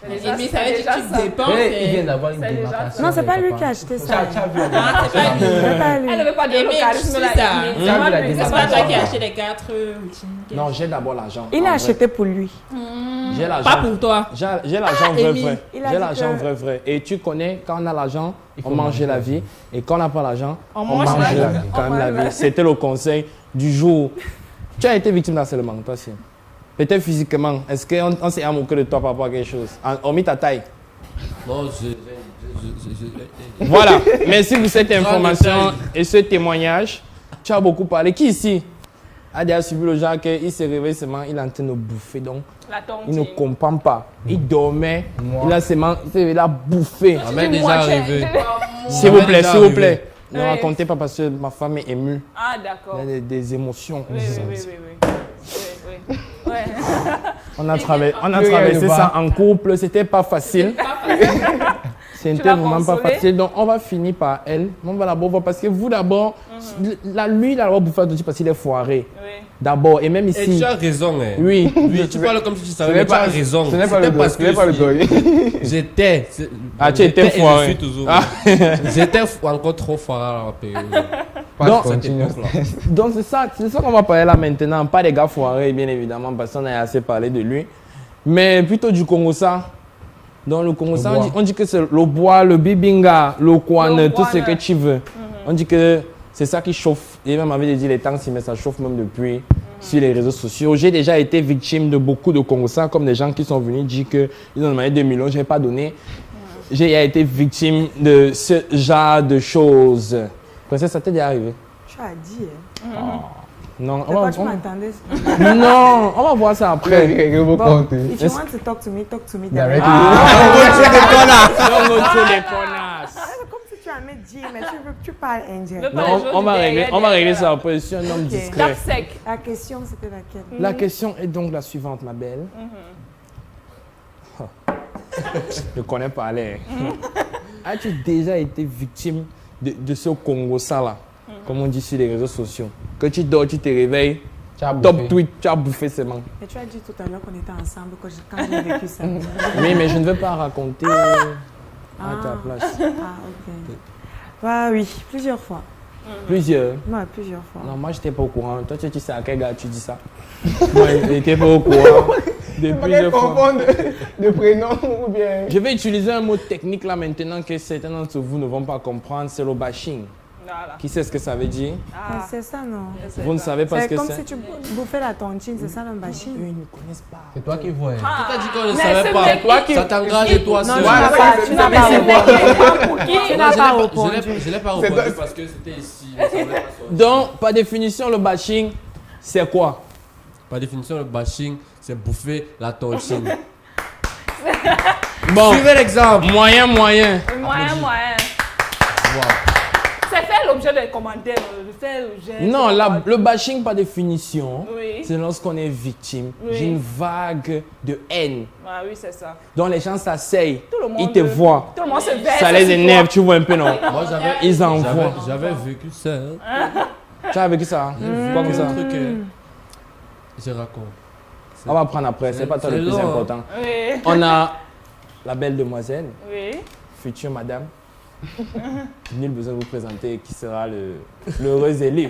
Et puis ça veut dire que tu dépenses. Il vient d'avoir une C'est déjà démarcation. Non, c'est pas avec lui qui a papa. acheté ça. Tu as vu la Ah, c'est pas démarcation. C'est pas lui. Elle ne veut pas dire Et le mais charisme tu de la sais ça. acné. Tu as vu la lui. C'est pas toi qui as démarcation. acheté les 4 routines. Non, j'ai d'abord l'argent. Il en a vrai. acheté pour lui. J'ai Pas l'argent. pour toi. J'ai l'argent vrai, Émile, vrai. il a J'ai dit l'argent que- vrai, vrai. Et tu connais, quand on a l'argent, Il on faut mange manger la la vie. Et quand on n'a pas l'argent, On mange la vie. quand même la vie. C'était le conseil du jour. Tu as été victime d'harcèlement, toi aussi. Peut-être physiquement. Est-ce qu'on s'est amoqué de toi par rapport à quelque chose? Hormis ta taille. Non, Voilà. Merci pour cette information et ce témoignage. Tu as beaucoup parlé. Qui ici? a déjà suivi le genre qu'il s'est réveillé seulement, il est en train de bouffer. Donc, La tontine. il ne comprend pas. Il dormait, Moi. il a seulement, il a bouffé. Ça m'est déjà arrivé. S'il vous plaît, déjà s'il vous arrivé. plaît. Ne Oui. racontez pas parce que ma femme est émue. Ah, d'accord. Il y a des émotions. Oui, oui, oui, oui, oui. Ouais. On a Rien traversé de ça bas. en couple, c'était pas facile. C'était l'as vraiment pas consolé? facile. Donc, on va finir par elle. On va d'abord voir parce que vous, d'abord, lui, il a d'abord bouffé un petit parce qu'il est foiré. Oui. D'abord, et même Et ici. tu as raison, hein. Oui. Oui, tu parles comme si tu Ce savais, n'est mais tu as pas raison. Ce n'est pas le C'était parce ce n'est pas le que goy. j'étais. Ah, tu étais et je foiré. suis toujours. Ah. J'étais encore trop foiré à la période. Donc, Cette continue. époque-là. Donc, c'est ça qu'on va parler là maintenant. Pas des gars foirés, bien évidemment, parce qu'on a assez parlé de lui. Mais plutôt du Congo-ça. Dans le Congo-ça, bois. on dit que c'est le bois, le bibinga, le kwan, Le tout ce kwan. que tu veux. On dit que c'est ça qui chauffe. Et même avait dit les temps, mais ça chauffe même depuis sur les réseaux sociaux. J'ai déjà été victime de beaucoup de Congo-ça, comme des gens qui sont venus dire qu'ils ont demandé 2 millions, je n'ai pas donné. J'ai été victime de ce genre de choses. Princesse, ça t'est déjà arrivé? Tu as dit, hein. Non, C'est quoi, tu m'attendais? non, on va voir ça après. Règle vos Bon, comptes. if you want to talk to me Direct. directly. Donc, tous les connasses. C'est comme si tu amènes G, mais tu parles indien. Le- Non, on va régler ça après. Je suis un homme Ok. discret. Tape sec. La question, c'était laquelle? La question est donc la suivante, ma belle. Je connais pas l'air. As-tu déjà été victime de ce Congo-ça là, comme on dit sur les réseaux sociaux? Que tu dors, tu te réveilles, Tu as top bouffé. tweet, tu as bouffé seulement. Et tu as dit tout à l'heure qu'on était ensemble quand j'ai vécu ça. Oui, mais je ne veux pas raconter à ta place. Ah, ok. Bah oui, plusieurs fois. Plusieurs. Ouais, plusieurs fois. Non, moi, je n'étais pas au courant. Toi, tu sais à quel gars tu dis ça? Moi, je n'étais pas au courant de Peut-être plusieurs fois. confondre de prénom ou bien. Je vais utiliser un mot technique là maintenant que certains d'entre vous ne vont pas comprendre. C'est le bashing. Voilà. Qui sait ce que ça veut dire? Ah, C'est ça, non? Vous ne savez pas ce C'est que comme c'est? si tu bouffais la tontine, c'est ça le bashing? Eux, ils ne connaissent pas. C'est toi qui vois. Qui t'a dit qu'on ne Mais savait c'est pas? vrai, toi qui- Ça t'engage et toi, Non, c'est tu vrai. n'as Ouais, pas, c'est- tu n'as mais pas c'est répondu. vrai pour qui? Tu n'as pas Je répondu. l'ai pas répondu parce que c'était ici. mais ça m'est pas sorti. Donc, par définition, le bashing, c'est quoi? Par définition, le bashing, c'est bouffer la tontine. Bon, Suivez l'exemple. moyen. Moyen. Wow. C'est faire l'objet des commentaires. Faire l'objet. Non, le bashing, par définition, Oui. c'est lorsqu'on est victime Oui. d'une vague de haine. Ah oui, c'est ça. dont les gens s'asseyent, Tout le monde. ils te voient. Tout le monde se verse. Ça les sur énerve, toi. tu vois un peu, non? Moi, Ils envoient. j'avais vécu ça. Hein. Tu as vécu ça? J'ai Quoi vécu comme ça? un truc. Je raconte. On va prendre après, c'est pas toi le c'est plus long. important. Oui. On a la belle demoiselle, Oui. future madame. Nul besoin de vous présenter qui sera l'heureux élu.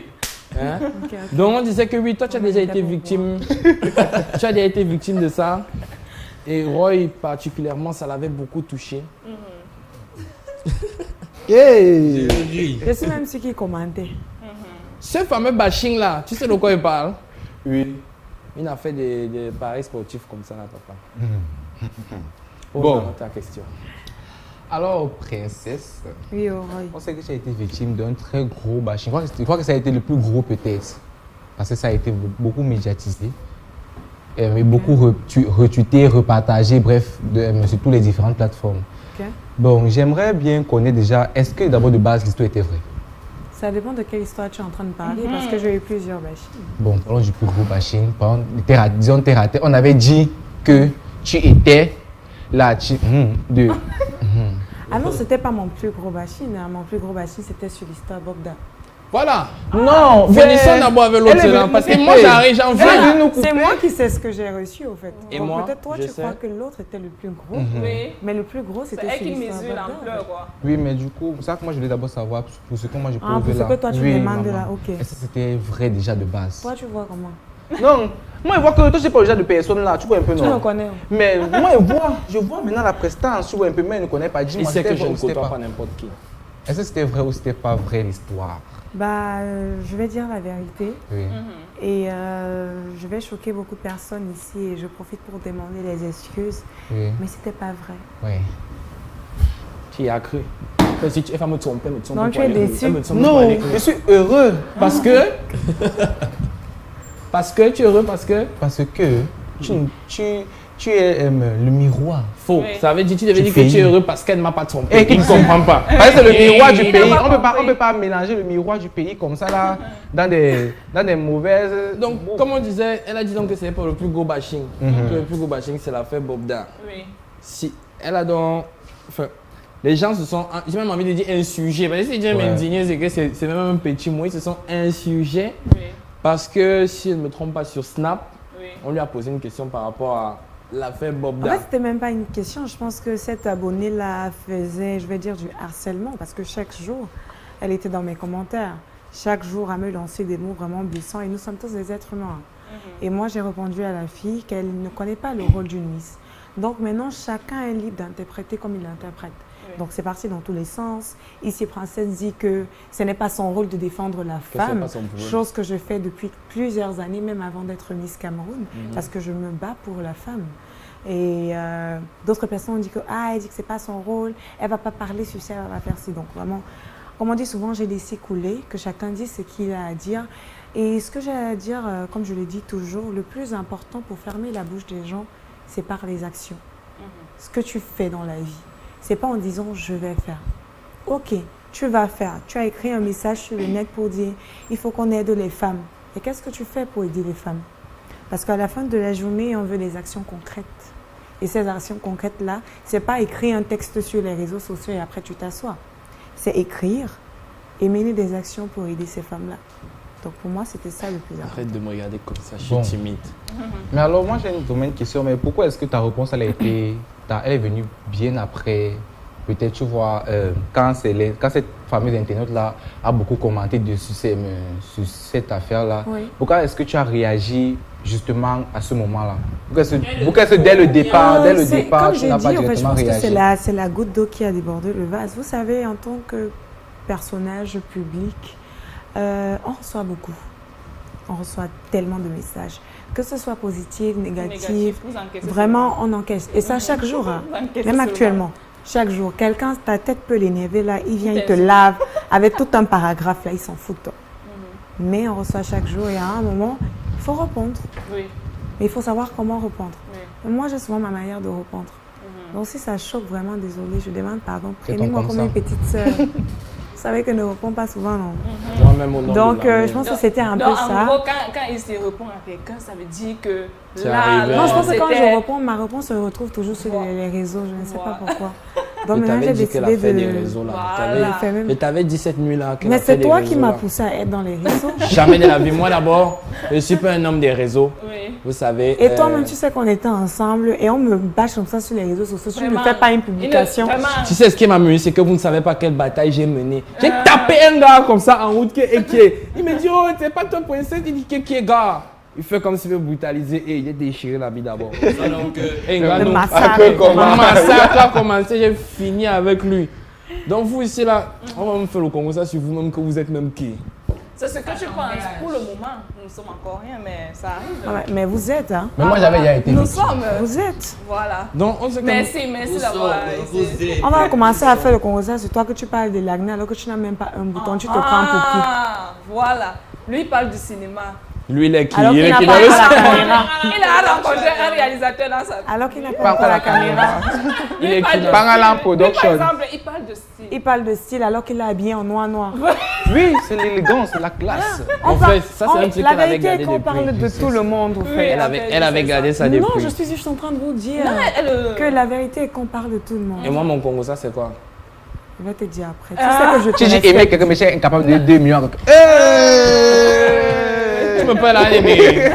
Hein? Ok, ok. Donc on disait que oui, toi tu as déjà été victime. Tu as déjà été victime de ça. Et Roy particulièrement, ça l'avait beaucoup touché. Hey! Je ris. Je suis même celui qui commentait. Ce fameux bashing là, tu sais de quoi il parle? Oui. Il a fait des paris sportifs comme ça là, papa. Bon. Bon, ta question. Alors, princesse, Oui, Roy. on sait que tu as été victime d'un très gros bashing. Je crois que ça a été le plus gros peut-être. Parce que ça a été beaucoup médiatisé. Et beaucoup retweeté, repartagé, bref, sur toutes les différentes plateformes. Ok. Bon, j'aimerais bien connaître déjà, est-ce que d'abord de base l'histoire était vraie? Ça dépend de quelle histoire tu es en train de parler, parce que j'ai eu plusieurs bashings. Bon, parlons du plus gros bashing. Disons terre à terre. On avait dit que tu étais là, Ah non, c'était pas mon plus gros bashing. Hein. Mon plus gros bashing, c'était sur l'histoire Bogda. Voilà. Non, Finissons d'abord avec l'autre là, parce que moi j'arrive, j'en veux. C'est moi qui sais ce que j'ai reçu, au fait. Et Donc, moi, peut-être toi, je tu sais. crois que l'autre était le plus gros. Oui. Mais le plus gros, C'est c'était elle sur qui l'histoire mesure Bogda. en l'ampleur, fait. quoi. Oui, mais du coup, c'est ça que moi je voulais d'abord savoir pour ce que moi je peux Ah, pour ce là. que toi, tu Oui, demandes maman. là, ok. Est-ce que c'était vrai déjà de base? Toi, tu vois comment? Non, moi je vois que toi je sais pas déjà de personne là, tu vois un peu Tu non? me connais. Mais moi je vois maintenant la prestance, tu vois un peu, mais je ne connais pas. Il Dis-moi, sait que c'était je vrai ne ou c'était côtoie pas? pas n'importe qui. Est-ce que c'était vrai ou c'était pas vrai l'histoire? Bah, je vais dire la vérité. Oui. Et je vais choquer beaucoup de personnes ici et je profite pour demander les excuses. Oui. Mais c'était pas vrai. Oui. Tu y as cru. Si tu es me tromper, me tromper. Donc, tu es déçu? Non, je suis heureux. Parce que Parce que tu es heureux, parce que... Parce que tu es le miroir. Faux. Oui. Ça veut dire, tu devais Du dire que tu es pays. heureux parce qu'elle ne m'a pas trompé. Et qui ne comprend pas. Parce que c'est le miroir du pays. On peut pas mélanger le miroir du pays comme ça là, dans des mauvaises. Donc, comme on disait, elle a dit donc que c'est pas le plus gros bashing. Que le plus gros bashing, c'est l'affaire Bobda. Oui. Si elle a donc... Enfin, les gens se sont... J'ai même envie de dire insurgés. Parce que si j'ai m'indigner, c'est que c'est même un petit mot. Ils se sont insurgés. Oui. Parce que, si je ne me trompe pas, sur Snap, Oui. on lui a posé une question par rapport à l'affaire En Bobda. fait, c'était même pas une question. Je pense que cette abonnée-là faisait, je vais dire, du harcèlement parce que chaque jour, elle était dans mes commentaires. Chaque jour, à me lancer des mots vraiment blessants. Et nous sommes tous des êtres humains. Et moi, j'ai répondu à la fille qu'elle ne connaît pas le rôle d'une Miss. Donc maintenant, chacun est libre d'interpréter comme il l'interprète. Oui. Donc c'est parti dans tous les sens. Ici, Princesse dit que ce n'est pas son rôle de défendre la c'est femme, pas son rôle. chose que je fais depuis plusieurs années, même avant d'être Miss Cameroun, parce que je me bats pour la femme. Et d'autres personnes ont dit que elle dit que c'est pas son rôle, elle va pas parler sur ça, elle va faire ci. Donc vraiment, comme on dit souvent, j'ai laissé couler, que chacun dise ce qu'il a à dire. Et ce que j'ai à dire, comme je le dis toujours, le plus important pour fermer la bouche des gens, c'est par les actions. Ce que tu fais dans la vie. C'est pas en disant je vais faire. Ok, tu vas faire. Tu as écrit un message sur le net pour dire il faut qu'on aide les femmes. Et qu'est-ce que tu fais pour aider les femmes? Parce qu'à la fin de la journée, on veut des actions concrètes. Et ces actions concrètes-là, c'est pas écrire un texte sur les réseaux sociaux et après tu t'assois. C'est écrire et mener des actions pour aider ces femmes-là. Donc pour moi, c'était ça le plus important. Arrête de me regarder comme ça, je suis Bon. timide. Mais alors, moi, j'ai une question. Mais pourquoi est-ce que ta réponse, elle est venue bien après? Peut-être, tu vois, quand cette fameuse internaute-là a beaucoup commenté sur cette affaire-là, Oui. pourquoi est-ce que tu as réagi justement à ce moment-là? Pourquoi est-ce que dès le départ, Comme tu j'ai n'as dit, pas en fait, je directement pense que réagi? c'est la goutte d'eau qui a débordé le vase. Vous savez, en tant que personnage public, on reçoit beaucoup. On reçoit tellement de messages. Que ce soit positif, négatif, Vous encaissez vraiment, on encaisse. Et ça, chaque jour, hein. Vous encaissez Même seulement. actuellement. Chaque jour. Quelqu'un, ta tête peut l'énerver, là, il vient, il te lave avec tout un paragraphe, là, il s'en fout de toi. Mais on reçoit chaque jour et à un moment, il faut répondre. Oui. Mais il faut savoir comment répondre. Oui. Moi, j'ai souvent ma manière de répondre. Donc, si ça choque vraiment, désolé, je demande pardon. C'est Prenez-moi comme comme ça. une petite sœur. Vous savez que ne répond pas souvent, non? Moi-même au nom Donc, de la je pense que c'était un peu Donc, ça. en gros, quand il se répond à quelqu'un, ça veut dire que C'est là, arrivé. Non, je pense que quand c'était- je réponds, ma réponse se retrouve toujours sur les réseaux. Je ne sais pas pourquoi. Donc, Je maintenant, t'avais j'ai dit qu'elle a décidé fait des de... réseaux là. Voilà. Je fais même- Je t'avais dit cette nuit là qu'elle Mais a fait c'est des toi réseaux, qui m'as là. poussé à être dans les réseaux. Jamais de la vie. Moi d'abord, je ne suis pas un homme des réseaux. Oui. Vous savez. Et toi-même, tu sais qu'on était ensemble et on me bâche comme ça sur les réseaux sociaux. Tu ne Vraiment. fais pas une Il ne- publication. vraiment. Tu sais ce qui m'a amusé, c'est que vous ne savez pas quelle bataille j'ai menée. J'ai tapé un gars comme ça en route qui est. Il me dit, oh, c'est pas toi princesse. Il dit, qui est gars? Il fait comme s'il veut brutaliser et il a déchiré la vie d'abord. Et un gars, Le donc, massacre. le massacre a commencé, j'ai fini avec lui. Donc vous ici là, on va me faire le Congo ça sur vous-même que vous êtes même qui? C'est ce que tu penses pour le moment. Nous ne sommes encore rien, mais ça arrive. Ouais, mais vous êtes, hein. Mais moi, j'avais déjà été Nous victime. sommes. Vous êtes. Voilà. Donc on se Merci d'avoir été. On va commencer à faire le Congo sur toi que tu parles de l'acné alors que tu n'as même pas un bouton. Tu te prends pour qui? Ah, voilà. Lui, il parle du cinéma. Lui il est qui? Alors Il qu'il est n'a qui pas dans le encore la caméra. Il a rencontré un réalisateur dans sa vie. Alors qu'il n'a Pas pas encore encore la la caméra. Il est qui dans- Pangalan Lui, Production. par exemple, il parle de style. Il parle de style alors qu'il est habillé en noir. Oui, c'est l'élégance, c'est la classe. En fait, ça c'est un truc La qu'elle avait vérité est gardé qu'on parle depuis. de tout le monde, au fait. Oui, Elle avait gardé ça Non, depuis. je suis juste en train de vous dire Elle, que la vérité est qu'on parle de tout le monde. Et moi mon Congo ça c'est quoi? Je vais te dire après. Tu sais que je te Si j'ai aimé respecte. quelqu'un, mais j'ai incapable de 2 millions. Tu me parles là, mais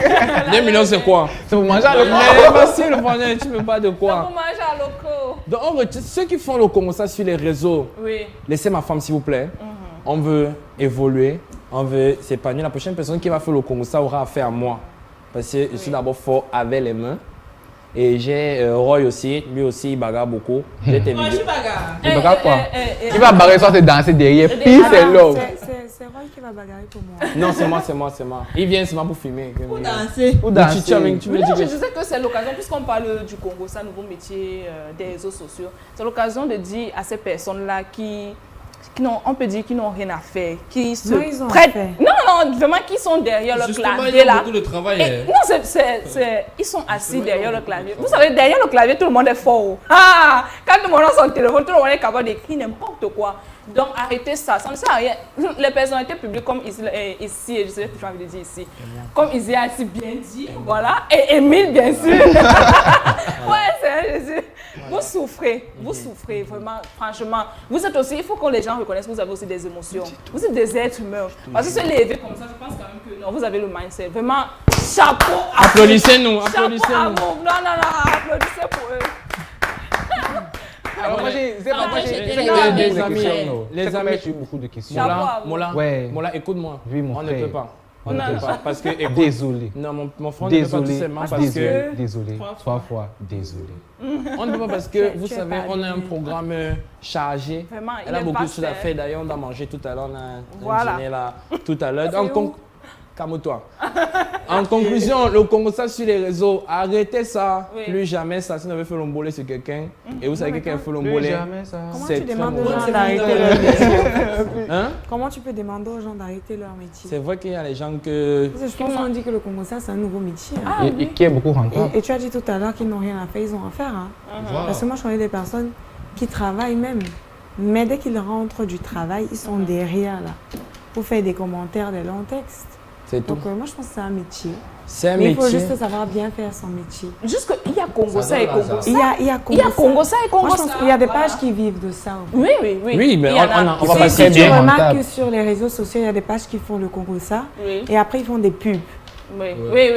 2 millions c'est quoi? C'est pour manger à Mais l'eau. facile, frangin, tu me parles de Pour quoi? manger à loco. Donc ceux qui font le Congo ça sur les réseaux, Oui. laissez ma femme s'il vous plaît. On veut évoluer, on veut s'épanouir. La prochaine personne qui va faire le Congo ça aura affaire à moi. Parce que je suis d'abord fort avec les mains. Et j'ai Roy aussi, lui aussi il bagarre beaucoup. J'ai tes vidéos. Il bagarre quoi? Eh, Il va barrer soit c'est danser derrière, puis Ah c'est non, l'homme. c'est Roy qui va bagarrer pour moi. Non, c'est moi. Il vient seulement pour filmer. Pour danser. Ou Tu danser. me Mais dis non, je que... disais que c'est l'occasion, puisqu'on parle du Congo, ça nouveau métier des réseaux sociaux, c'est l'occasion de dire à ces personnes-là qui on peut dire qu'ils n'ont rien à faire, qui se Non, ils ont prêtent. à faire. Non, vraiment, qui sont derrière le Justement, clavier il y a là. beaucoup de travail. Et- non, ils sont assis derrière le clavier. Vous savez, derrière le clavier, tout le monde est fort. Ah, quand tout le monde a son téléphone, tout le monde est capable d'écrire n'importe quoi. Donc, arrêtez ça, ça ne sert à rien. Les personnalités publiques comme ici et je sais ce que j'ai envie de dire ici, comme Izzy a si bien dit, voilà, et Émile, bien sûr. Ouais, c'est Jésus. Vous souffrez vraiment, franchement. Vous êtes aussi, il faut que les gens reconnaissent que vous avez aussi des émotions. Vous êtes des êtres humains. Parce que se lever comme ça, je pense quand même que non, vous avez le mindset. Vraiment, chapeau. Applaudissez-nous, Chapeau à applaudissez-nous. vous. Non, applaudissez pour eux. Alors, moi, j'ai Non, moi, j'ai des des amis. amis, les amis. J'ai eu beaucoup de questions. Chapeau à Mola, vous. Mola, Ouais. Mola, écoute-moi. Oui, mon On ne frère. peut pas. On ne Non, peut non. pas. Parce que, écoute, Désolé. non, mon frère ne peut pas tout Désolé. simplement parce Désolé. que. Désolé. 3 fois. Désolé. On ne peut pas parce que, vous tu es savez, pas on a un allumé. programme chargé. Vraiment, il Elle a est beaucoup de vaste, choses à hein. faire. D'ailleurs, on a mangé tout à l'heure. On a un Voilà. dîner là tout à l'heure. C'est où? Calme-toi. En conclusion, le Congo ça sur les réseaux, arrêtez ça. Oui. Plus jamais ça. Si on avait fait l'ombolé sur quelqu'un, et vous savez mais quelqu'un fait Plus l'ombolé, jamais ça. Comment c'est tu très demandes aux mauvais. gens d'arrêter leur métier? Hein? Comment tu peux demander aux gens d'arrêter leur métier? C'est vrai qu'il y a les gens que. Parce que je pense qu'on dit que le Congo, ça, c'est un nouveau métier. hein. Et qui est beaucoup rentable. Et tu as dit tout à l'heure qu'ils n'ont rien à faire, ils ont à faire. Hein. Voilà. Parce que moi, je connais des personnes qui travaillent même. Mais dès qu'ils rentrent du travail, ils sont derrière là pour faire des commentaires, des longs textes. C'est tout. Donc moi, je pense que c'est un métier. C'est un Mais il faut métier. juste savoir bien faire son métier. Juste qu'il y a Congo ça et donne Congo hasard. ça. Il y a Il y a Congo Congo ça et Moi, Congo je pense ça. qu'il y a des Voilà. pages qui vivent de ça. Oui. Oui, mais Il y en a. on va Si, pas si, très Tu bien bien. remarques rentable. que sur les réseaux sociaux, il y a des pages qui font le Congo ça. Oui. Et après, ils font des pubs. Oui.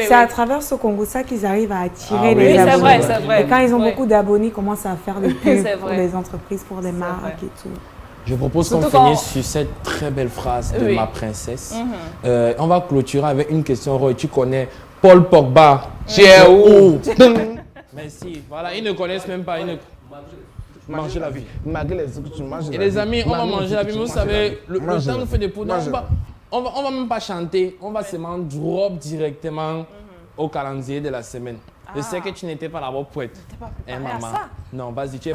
C'est à travers ce Congo ça qu'ils arrivent à attirer Ah oui. les Oui, c'est abonnés. vrai, c'est vrai. Et quand ils ont Oui. beaucoup d'abonnés, ils commencent à faire des pubs C'est pour vrai. les entreprises, pour des C'est marques vrai. et tout. Je propose qu'on Surtout quand- finisse sur cette très belle phrase de Oui. ma princesse. Mhm. On va clôturer avec une question. Roy, tu connais Paul Pogba. Tu es où? Merci. Voilà, ils ne connaissent même pas. Ils ne... Manger la vie. Malgré les autres, tu manges Et la les vie. amis, on va Malgré manger les la autres, vie. tu Vous manges la savez, vie. le Mange temps la nous vie. fait des poudres. Mange la vie. On va même pas chanter. On va seulement drop directement au calendrier de la semaine. Je sais que tu n'étais pas là-bas prête. pas Eh, préparée à maman. ça. Non, vas-y, tu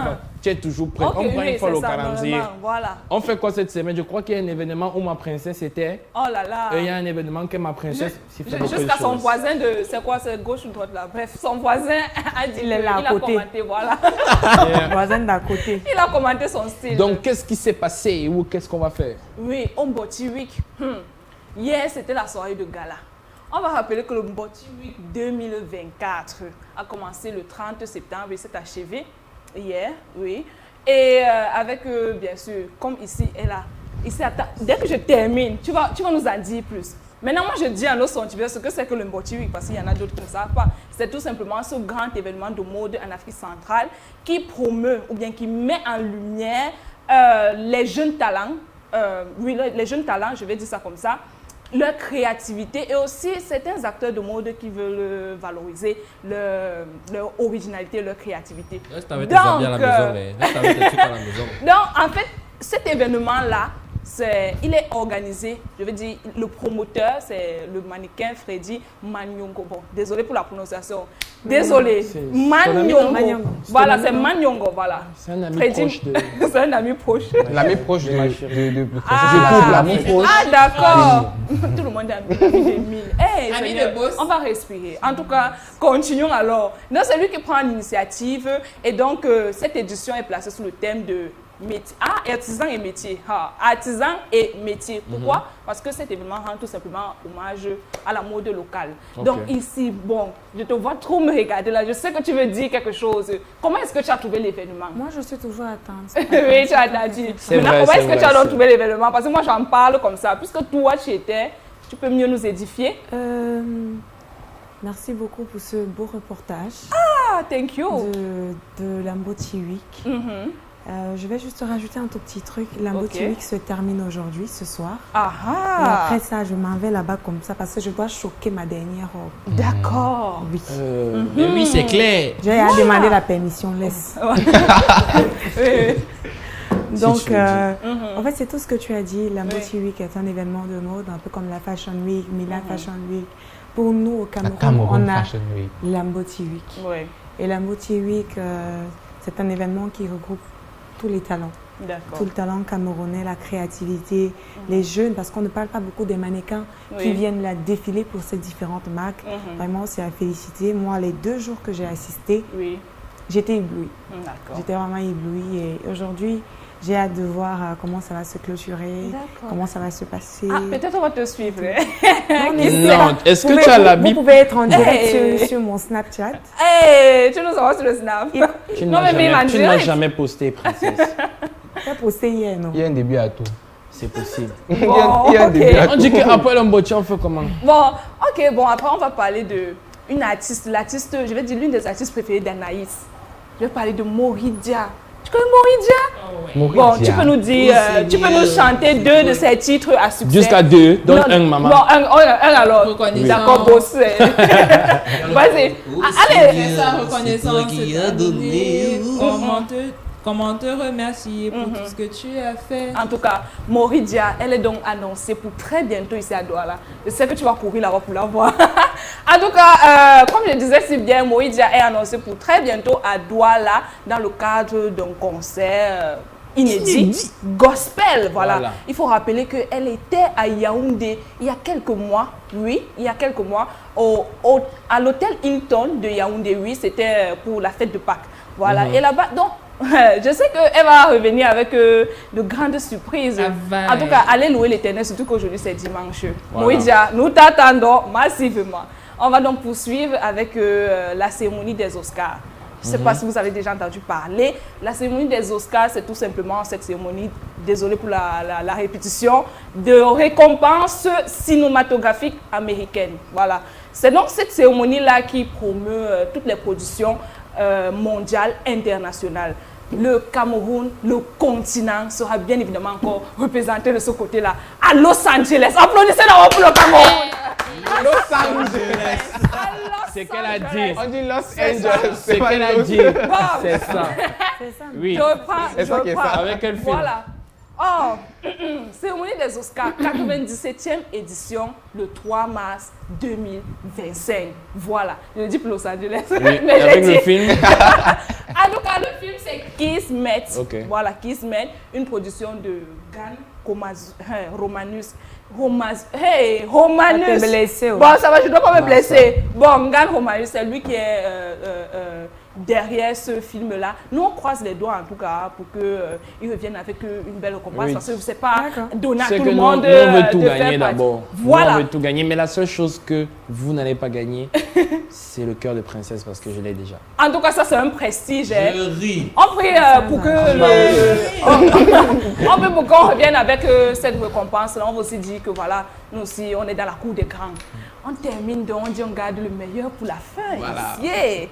es toujours prête. Ok, On prend oui, une fois c'est le ça, calendrier. normalement, Voilà. On fait quoi cette semaine? Je crois qu'il y a un événement où ma princesse était. Oh là là. Et il y a un événement que ma princesse fait beaucoup de Jusqu'à son choses. voisin de. C'est quoi, c'est gauche ou droite là? Bref, son voisin a dit. Il est que- là à il a côté. commenté, voilà. Voisin d'à côté. Il a commenté son style. Donc, qu'est-ce qui s'est passé ou qu'est-ce qu'on va faire? Oui, au Mboti Week. Hier, c'était la soirée de gala. On va rappeler que le Mboti Week 2024 a commencé le 30 septembre et s'est achevé hier, oui. Et avec, bien sûr, comme ici et là. Ici, attends, dès que je termine, tu vas nous en dire plus. Maintenant, moi, je dis à nos sondiers ce que c'est que le Mboti Week, parce qu'il y en a d'autres qui ne savent pas. C'est tout simplement ce grand événement de mode en Afrique centrale qui promeut ou bien qui met en lumière les jeunes talents, les jeunes talents, je vais dire ça comme ça, leur créativité et aussi certains acteurs de mode qui veulent valoriser leur originalité, leur créativité. Reste avec tes amis à la maison. Reste avec tes trucs à la maison. Donc, en fait, cet événement-là, il est organisé, je veux dire, le promoteur, c'est le mannequin Freddy Manyongo. Bon, désolé pour la prononciation. Désolé. C'est Manyongo. Manyongo. Voilà, c'est Manyongo, voilà. C'est un ami Freddy, proche de... c'est un ami proche. L'ami proche de Ma chérie. du couple, l'ami proche. Ah, d'accord. Tout le monde est ami d'Emile. Hey, Ami Seigneur, de boss. on va respirer. En tout cas, continuons alors. Donc, c'est lui qui prend l'initiative. Et donc, cette édition est placée sous le thème de métier. Ah, artisan et métier. Ah, artisan et métier. Pourquoi? Parce que cet événement rend tout simplement hommage à la mode locale. Donc, ici, bon, je te vois trop me regarder là. Je sais que tu veux dire quelque chose. Comment est-ce que tu as trouvé l'événement? Moi, je suis toujours attente. Oui, tu as dit. C'est Maintenant, vrai, comment c'est est-ce que vrai, tu as donc c'est trouvé l'événement? Parce que moi, j'en parle comme ça. Puisque toi, tu étais, tu peux mieux nous édifier. Merci beaucoup pour ce beau reportage Ah, thank you. de l'Amboti Week. Mhm. Je vais juste rajouter un tout petit truc. L'Amboti Ok. Week se termine aujourd'hui, ce soir. Ah Et ah. après ça, je m'en vais là-bas comme ça parce que je dois choquer ma dernière robe. D'accord. Oui. Mais oui, c'est clair. J'ai à demander la permission, laisse. Donc, tu le en fait, c'est tout ce que tu as dit. L'Amboti Week est un événement de mode, un peu comme la Fashion Week, Milan Fashion Week. Pour nous, au Cameroun, on a Fashion Week. l'Amboti Week. Oui. Et l'Amboti Week, c'est un événement qui regroupe tous les talents. D'accord. tout le talent camerounais, la créativité, les jeunes, parce qu'on ne parle pas beaucoup des mannequins qui Oui. viennent là défiler pour ces différentes marques. Vraiment, c'est à féliciter. Moi, les 2 jours que j'ai assisté, Oui, j'étais éblouie. d'accord. J'étais vraiment éblouie et aujourd'hui, j'ai hâte de voir comment ça va se clôturer, D'accord. comment ça va se passer. Ah, peut-être on va te suivre. Non, Non, est-ce que tu as l'habit? Vous pouvez être en direct Hey. sur mon Snapchat. Hey, tu nous envoies sur le Snap. Tu Non, n'as mais même en jamais, tu n'as direct. jamais posté, princesse. J'ai posté hier, non? Il y a un début à tout. C'est possible. Il y a un ok. début à On dit qu'après l'embauche, on fait comment? Bon, ok, bon, après on va parler de une artiste, l'artiste, je vais dire l'une des artistes préférées d'Anaïs. Je vais parler de Moridia. Tu connais Moridia? Bon, tu peux nous dire, tu peux nous chanter 2 de ses titres à succès. Jusqu'à 2, donc Non, un, maman. Bon, un alors. Reconnaissance. D'accord, boss. Vas-y. Allez. C'est sa reconnaissance. c'est donné. Comment te remercier pour tout ce que tu as fait. En tout cas, Moridia, elle est donc annoncée pour très bientôt ici à Douala. Je sais que tu vas courir là-bas pour la voir. En tout cas, comme je disais si bien, Moridia est annoncée pour très bientôt à Douala dans le cadre d'un concert inédit, gospel. Voilà. Il faut rappeler qu'elle était à Yaoundé il y a quelques mois. Oui, il y a quelques mois, à l'hôtel Hilton de Yaoundé. Oui, c'était pour la fête de Pâques. Voilà. Et là-bas, donc, je sais qu'elle va revenir avec de grandes surprises. En tout cas, allez louer l'Éternel, surtout qu'aujourd'hui c'est dimanche. Moridia, nous t'attendons massivement. On va donc poursuivre avec la cérémonie des Oscars. Je ne sais pas si vous avez déjà entendu parler. La cérémonie des Oscars, c'est tout simplement cette cérémonie, désolé pour la répétition, de récompense cinématographique américaine. Voilà. C'est donc cette cérémonie-là qui promeut toutes les productions mondiales, internationales. Le Cameroun, le continent, sera bien évidemment encore représenté de ce côté-là. À Los Angeles. Applaudissez d'abord pour le Cameroun. Los Angeles. C'est qu'elle a dit. On dit Los Angeles. C'est qu'elle a dit. C'est ça. C'est ça. Oui. Je reprends. C'est ça qui est ça. Avec quel film? Voilà. Oh, cérémonie des Oscars, 97e édition, le 3 mars 2025. Voilà, je le dis pour Los Angeles. Oui, Mais avec j'ai le dit- film. En tout cas, le film, c'est Kismet. Ok. Voilà, Kismet, une production de Gan Romanus. Romanus. t'es blessé, ouais. Bon, ça va, je ne dois pas me blesser. Bon, Gan Romanus, c'est lui qui est derrière ce film-là. Nous, on croise les doigts, en tout cas, pour qu'il revienne avec une belle récompense. Oui. Parce que c'est pas D'accord. donné à C'est tout que le nous, monde nous, on veut tout de faire gagner partie. d'abord. Voilà. Nous, on veut tout gagner. Mais la seule chose que vous n'allez pas gagner, c'est le cœur de princesse parce que je l'ai déjà. En tout cas, ça, c'est un prestige. hein. Je ris. On prie pour que on prie pour qu'on revienne avec cette récompense. On va aussi dire que voilà, nous aussi, on est dans la cour des grands. On termine donc, on dit on garde le meilleur pour la fin. Voilà. Yeah.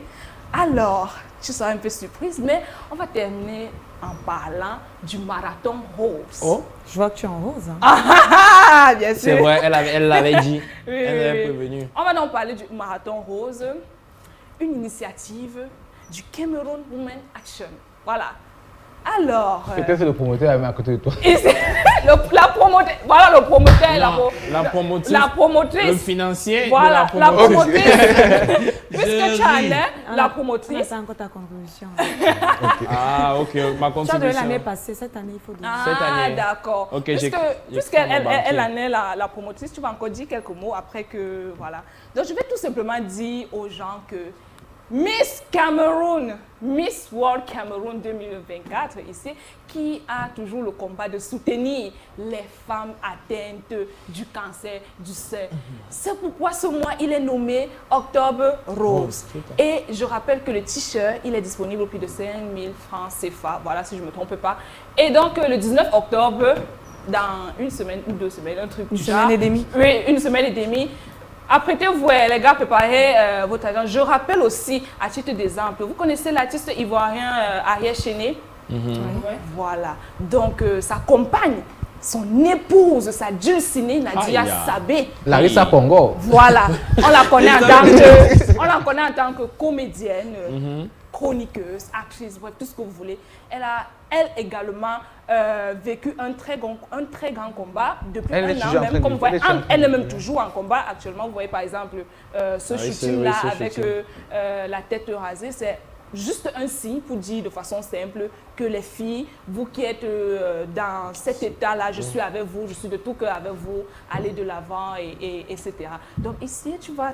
Alors, tu seras un peu surprise, mais on va terminer en parlant du marathon rose. Oh, Je vois que tu es en rose. Hein. Ah, bien sûr. c'est vrai, elle l'avait dit. Oui, Elle oui, avait oui. prévenu. On va donc parler du marathon rose, une initiative du Cameroun Women Action. Voilà. Alors, Peut-être c'est le promoteur même à côté de toi. et c'est la promotrice, voilà le promoteur, La promotrice. la Le promotrice. financier. Voilà, de la promotrice. promotrice. Puisque tu as ris. la promotrice. C'est encore ta contribution. Ah, ok. Ma Tu as donné l'année contribution. passée, cette année, il faut donner. Cette Ah, année. d'accord. Ok, j'ai Puisqu'elle pris mon banquier. elle en est la promotrice, tu vas encore dire quelques mots après que. Voilà. Donc, je vais tout simplement dire aux gens que Miss Cameroun, Miss World Cameroun 2024, ici, qui a toujours le combat de soutenir les femmes atteintes du cancer du sein. C'est pourquoi ce mois, il est nommé Octobre Rose. Et je rappelle que le t-shirt, il est disponible au prix de 5 000 francs CFA, voilà, si je ne me trompe pas. Et donc, le 19 octobre, dans une semaine ou 2 semaines, un truc Une du semaine genre. et demie. Oui, une semaine et demie. Apprêtez-vous, les gars, préparez votre agent. Je rappelle aussi, à titre d'exemple, vous connaissez l'artiste ivoirien Ariel Chéné? Voilà. Donc, sa compagne, son épouse, sa dulcinée Nadia Aïe. Sabé. Larissa Pongo. Voilà. On la connaît en tant que comédienne, chroniqueuse, actrice, bref, tout ce que vous voulez. Elle a, elle également, vécu un très grand combat depuis Elle est un an toujours en train même. de Comme vous voyez, elle est toujours en train elle de est même vivre. toujours en combat actuellement. Vous voyez par exemple ce Ah oui, shooting-là ce avec shooting. la tête rasée. C'est juste un signe pour dire de façon simple que les filles, vous qui êtes dans cet état-là, je suis avec vous, je suis de tout cœur avec vous, allez de l'avant, etc. Donc ici, tu vas